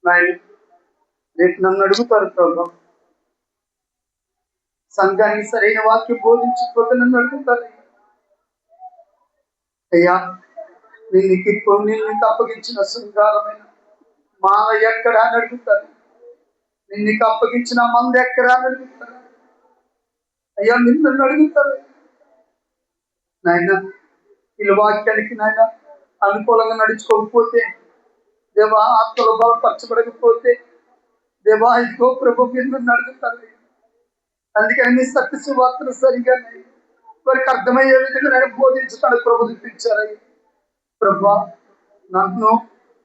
నాయన, రేపు నన్ను అడుగుతారు ప్రభు, సంఘానికి సరైన వాక్యం బోధించకపోతే నన్ను అడుగుతారు. అయ్యా, నీకు అప్పగించిన శృంగారమైన మాల ఎక్కడా అని అడుగుతారు. నీకు అప్పగించిన మంద ఎక్కడా అని అడుగుతారు. అయ్యా, నన్ను అడుగుతారు. నాయన, వీళ్ళ వాక్యానికి నాయన అనుకూలంగా నడుచుకోకపోతే, దేవా, ఆత్మలో బలపరచబడకపోతే, దేవా, ఇదిగో ప్రభు మీరు నన్ను అడుగుతారు. అందుకని మీ సత్య సువార్తను సరిగా వారికి అర్థమయ్యే విధంగా నేను బోధించడానికి ప్రభు చూపించారు. ప్రభా, నన్ను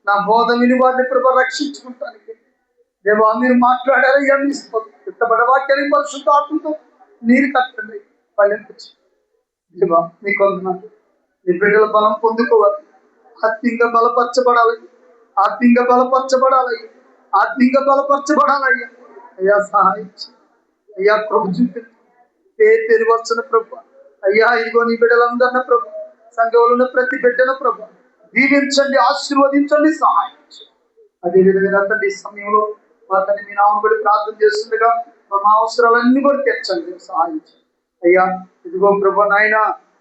నా బోధ విని వారిని ప్రభు రక్షించుకుంటానికి దేవా మీరు మాట్లాడారయ్యా. మీ ఇష్టపడ వాక్యాన్ని పరిశుద్ధ ఆత్మతో నీరు కట్టండి, ఫలించు. దేవా, మీ కొంతమంది నీ బిడ్డల బలం పొందుకోవాలి, ఆత్మీయంగా బలపరచబడాలయ్యా. అయ్యా, సహాయం అయ్యా. ప్రభు చూపించు, పేరు వచ్చిన ప్రభు అయ్యా. ఇదిగో నీ బిడ్డలందరిన ప్రభు, సంఘంలో ప్రతి బిడ్డన ప్రభు దీవించండి, ఆశీర్వదించండి, సహాయం. అదేవిధంగా తండ్రి ఈ సమయంలో మా తండ్రి మీ నామం బట్టి ప్రార్థన చేస్తుండగా మా అవసరాలన్నీ కూడా తీర్చండి, సహాయం చేయండి అయ్యా. ఇదిగో ప్రభా నాయన,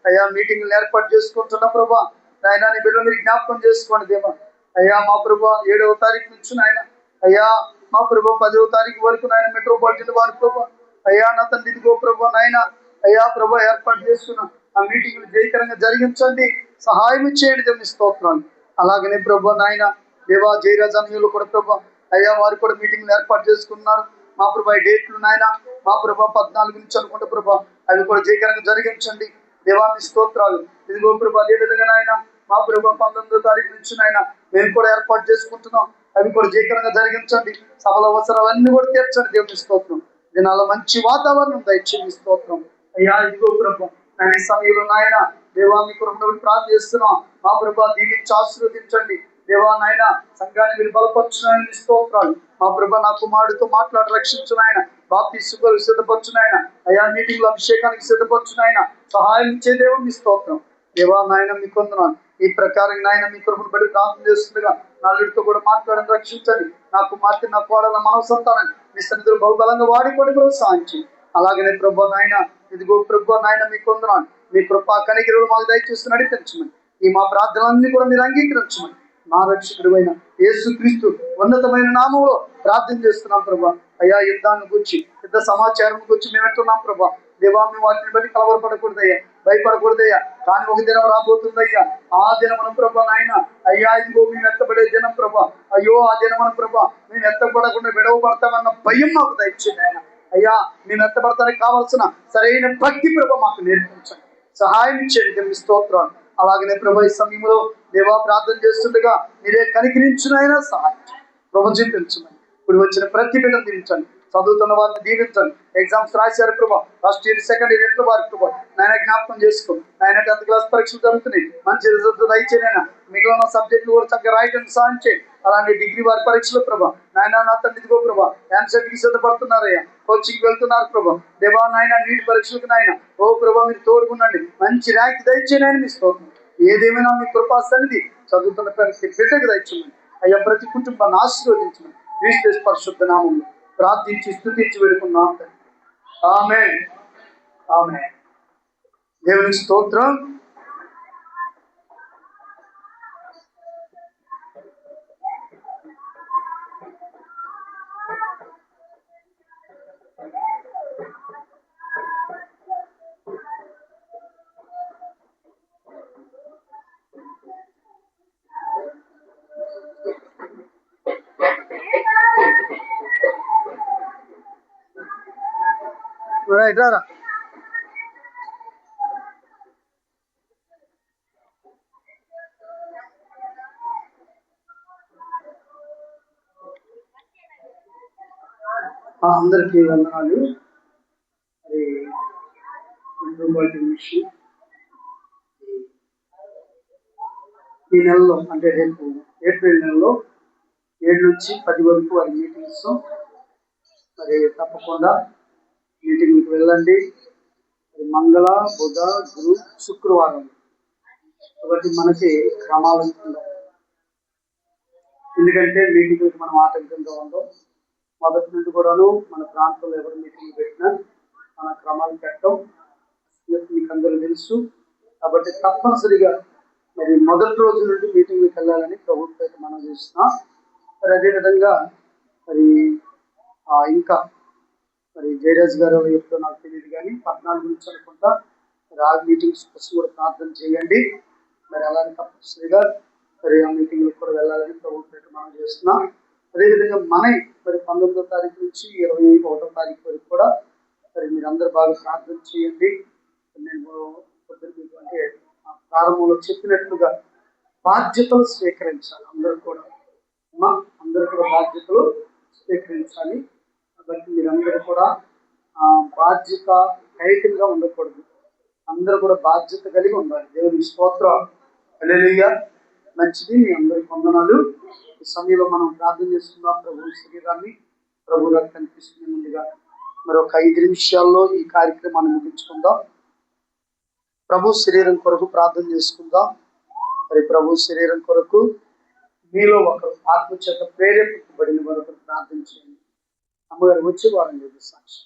అయ్యా మీటింగ్లు ఏర్పాటు చేసుకుంటున్న ప్రభా నాయన, నీ బిడ్డలు మీరు జ్ఞాపకం చేసుకోండి దేవా. అయ్యా మా ప్రభా 7వ తారీఖు నుంచి నాయన, అయ్యా మా ప్రభా 10వ తారీఖు వరకు నాయన మెట్రోపాలిటన్ వారి ప్రభా అయ్యా నా తండ్రి ఇదిగో ప్రభా నాయన, అయ్యా ప్రభా ఏర్పాటు చేసుకున్న ఆ మీటింగ్లు జయకరంగా జరిగించండి, సహాయం చేయండి దేవుని స్తోత్రాలు. అలాగనే ప్రభా నాయన దేవా జయరాజాన్యులు కూడా ప్రభా అయ్యా వారు కూడా మీటింగ్లు ఏర్పాటు చేసుకున్నారు. మా ప్రభా డేట్లు నాయన మా ప్రభా 14 నుంచి అనుకుంటే ప్రభా అవి కూడా జయకరంగా జరిగించండి దేవాన్ని స్తోత్రాలు. ఇదిగో ప్రభా అదే విధంగా నాయన మా ప్రభా 19వ తారీఖు నుంచి నాయన మేము కూడా ఏర్పాటు చేసుకుంటున్నాం, అవి కూడా జయకరంగా జరిగించండి, సభల అవసరాలన్నీ కూడా తీర్చండి దేవుని స్తోత్రం. దినాల మంచి వాతావరణం దయచేయండి స్తోత్రం అయ్యా. ఇదిగో ప్రభా నాయన ఈ సమయంలో నాయన దేవా మీ కృపను ప్రార్థన చేస్తున్నాం, మా ప్రభా దీవించి ఆశీర్వదించండి దేవా నాయన. సంఘాన్ని మీరు బలపరచున్నాయని స్తోత్రాలు. మా ప్రభా నా కుమారుడితో మాట్లాడి రక్షించున్నాయన, బాప్తిస్మకు సిద్ధపరచున్నాయన, అయా మీటింగ్ లో అభిషేకానికి సిద్ధపరచున్నాయన, సహాయం ఇచ్చే దేవుని స్తోత్రం దేవా నాయన. మీకు వందనాలు. ఈ ప్రకారం నాయన మీ కృపను బట్టి ప్రార్థన చేస్తుండగా నలుడితో కూడా మాట్లాడని రక్షించండి, నా కుమార్తె నా కోడల మనవ సంతానాన్ని మీ సన్నిధిలో బహుబలంగా వాడిపోయి ప్రోత్సహించి అలాగనే ప్రభా నాయన ఇదిగో ప్రభా నాయన మీకు వందనాలు. మీ కృపా కనిగిరులు మాకు దయచేసి నడిపించమని, ఈ మా ప్రార్థనలన్నీ కూడా మీరు అంగీకరించమని మా రక్షకుడు అయిన యేసుక్రీస్తు ఉన్నతమైన నామంలో ప్రార్థన చేస్తున్నాం ప్రభా. అయ్యా యుద్ధాన్ని గురించి యుద్ధ సమాచారం గురించి మేము వింటున్నాం ప్రభా దేవా. మేము వాటిని బట్టి కలవరపడకూడదయ్యా, భయపడకూడదయ్యా. కానీ ఒక దినం రాబోతుందయ్యా, ఆ దినమున ప్రభా నాయన అయ్యా ఇదిగో మేము ఎత్తబడే దినం ప్రభా. అయ్యో ఆ దినమున ప్రభా మేము ఎత్తపడకుండా విడవబడతామన్న భయం మాకు దయచేయండి ఆయన. అయ్యా మేము ఎత్తబడతానికి కావాల్సిన సరైన భక్తి ప్రభా మాకు నేర్పించండి, సహాయం ఇచ్చేయండి దేవుని స్తోత్రాలు. అలాగనే ప్రభా ఈ సమయంలో దేవా ప్రార్థన చేస్తుండగా మీరే కనికరించునైనా సహాయం ప్రభు చూపించమని, ఇప్పుడు వచ్చిన ప్రతి బిడ్డను దీవించండి, చదువుతున్న వారిని దీవించండి, ఎగ్జామ్స్ రాశారు ప్రభా first year second year inter వారికి ప్రభా నాయన జ్ఞాపకం చేసుకో నాయన. 10th క్లాస్ పరీక్షలు జరుగుతున్నాయి, మంచి రిజల్ట్ దయచేయనైనా, మిగిలిన సబ్జెక్టులు కూడా చక్కగా రాయటం సాయం చేయి. అలాంటి డిగ్రీ వారి పరీక్షలు ప్రభా నాయన నా తండ్రి ఇదిగో ప్రభా ఎంసెట్కి సిద్ధపడుతున్నారయ్యా, కోచింగ్కి వెళ్తున్నారు ప్రభా దేవా నాయన. నీటి పరీక్షలకు నాయన ఓ ప్రభా మీరు తోడుకునండి, మంచి ర్యాంక్ దయచేయనని మీ స్తోత్రం. ఏదేమైనా మీ కృపా సన్నిధి చదువుతున్న ప్రతి బిడ్డకు దయచేయమని అయ్యా, ప్రతి కుటుంబాన్ని ఆశీర్వదించమని క్రీస్తు పరిశుద్ధ నామంలో ప్రార్థించి స్తుతించి వేడుకున్నాం. ఆమేన్ ఆమేన్. దేవునికి స్తోత్రం. రైట్ రా అందరికీ వందనాలు. విషయం ఈ నెలలో అంటే రేపు ఏప్రిల్ నెలలో 7 నుంచి 10 వరకు వారి మీటింగ్స్, మరి తప్పకుండా మీటింగ్కి వెళ్ళండి. మరి మంగళ బుధ గురు శుక్రవారం కాబట్టి మనకి క్రమాలు ఉండాలి, ఎందుకంటే మీటింగ్కి మనం ఆటంకంగా ఉందాం. మొదటి నుండి కూడాను మన ప్రాంతంలో ఎవరు మీటింగ్ పెట్టినా మన క్రమాలు పెట్టడం మీకు అందరూ తెలుసు. కాబట్టి తప్పనిసరిగా మరి మొదటి రోజు నుండి మీటింగ్కి వెళ్ళాలని ప్రభుత్వం మనం చేస్తున్నాం. మరి అదేవిధంగా మరి ఇంకా మరి జయరాజ్ గారు ఎప్పుడో నాకు తెలియదు కానీ 14 నుంచి అనుకుంటా మరి ఆ మీటింగ్స్ కోసం కూడా ప్రార్థన చేయండి. మరి అలానే తప్పనిసరిగా మరి ఆ మీటింగ్లకు కూడా వెళ్ళాలని ప్రభుత్వం మనం చేస్తున్నాం. అదేవిధంగా మరి 19వ తారీఖు నుంచి 21వ తారీఖు వరకు కూడా మరి మీరు అందరూ బాగా ప్రార్థన చేయండి. నేను మీకు అంటే ప్రారంభంలో చెప్పినట్లుగా బాధ్యతలు స్వీకరించాలి. అందరూ కూడా బాధ్యతలు స్వీకరించాలి. కాబట్టి మీరందరూ కూడా బాధ్యత రహితంగా ఉండకూడదు, అందరూ కూడా బాధ్యత కలిగి ఉండాలి. దేవుని స్తోత్రం. హల్లెలూయా. మంచిది. మీ అందరికి వందనాలు. ఈ సమయంలో మనం ప్రార్థన చేస్తున్నాం. ప్రభు శరీరాన్ని ప్రభు రక్తాన్ని తీసుకునే ముందుగా మరొక 5 నిమిషాల్లో ఈ కార్యక్రమాన్ని ముగించుకుందాం. ప్రభు శరీరం కొరకు ప్రార్థన చేసుకుందాం. మరి ప్రభు శరీరం కొరకు మీలో ఒకరు ఆత్మచేత ప్రేరేపించబడిన మరొకరు ప్రార్థన చేయండి. అమ్మగారు వచ్చే వారం లేదు సాక్షి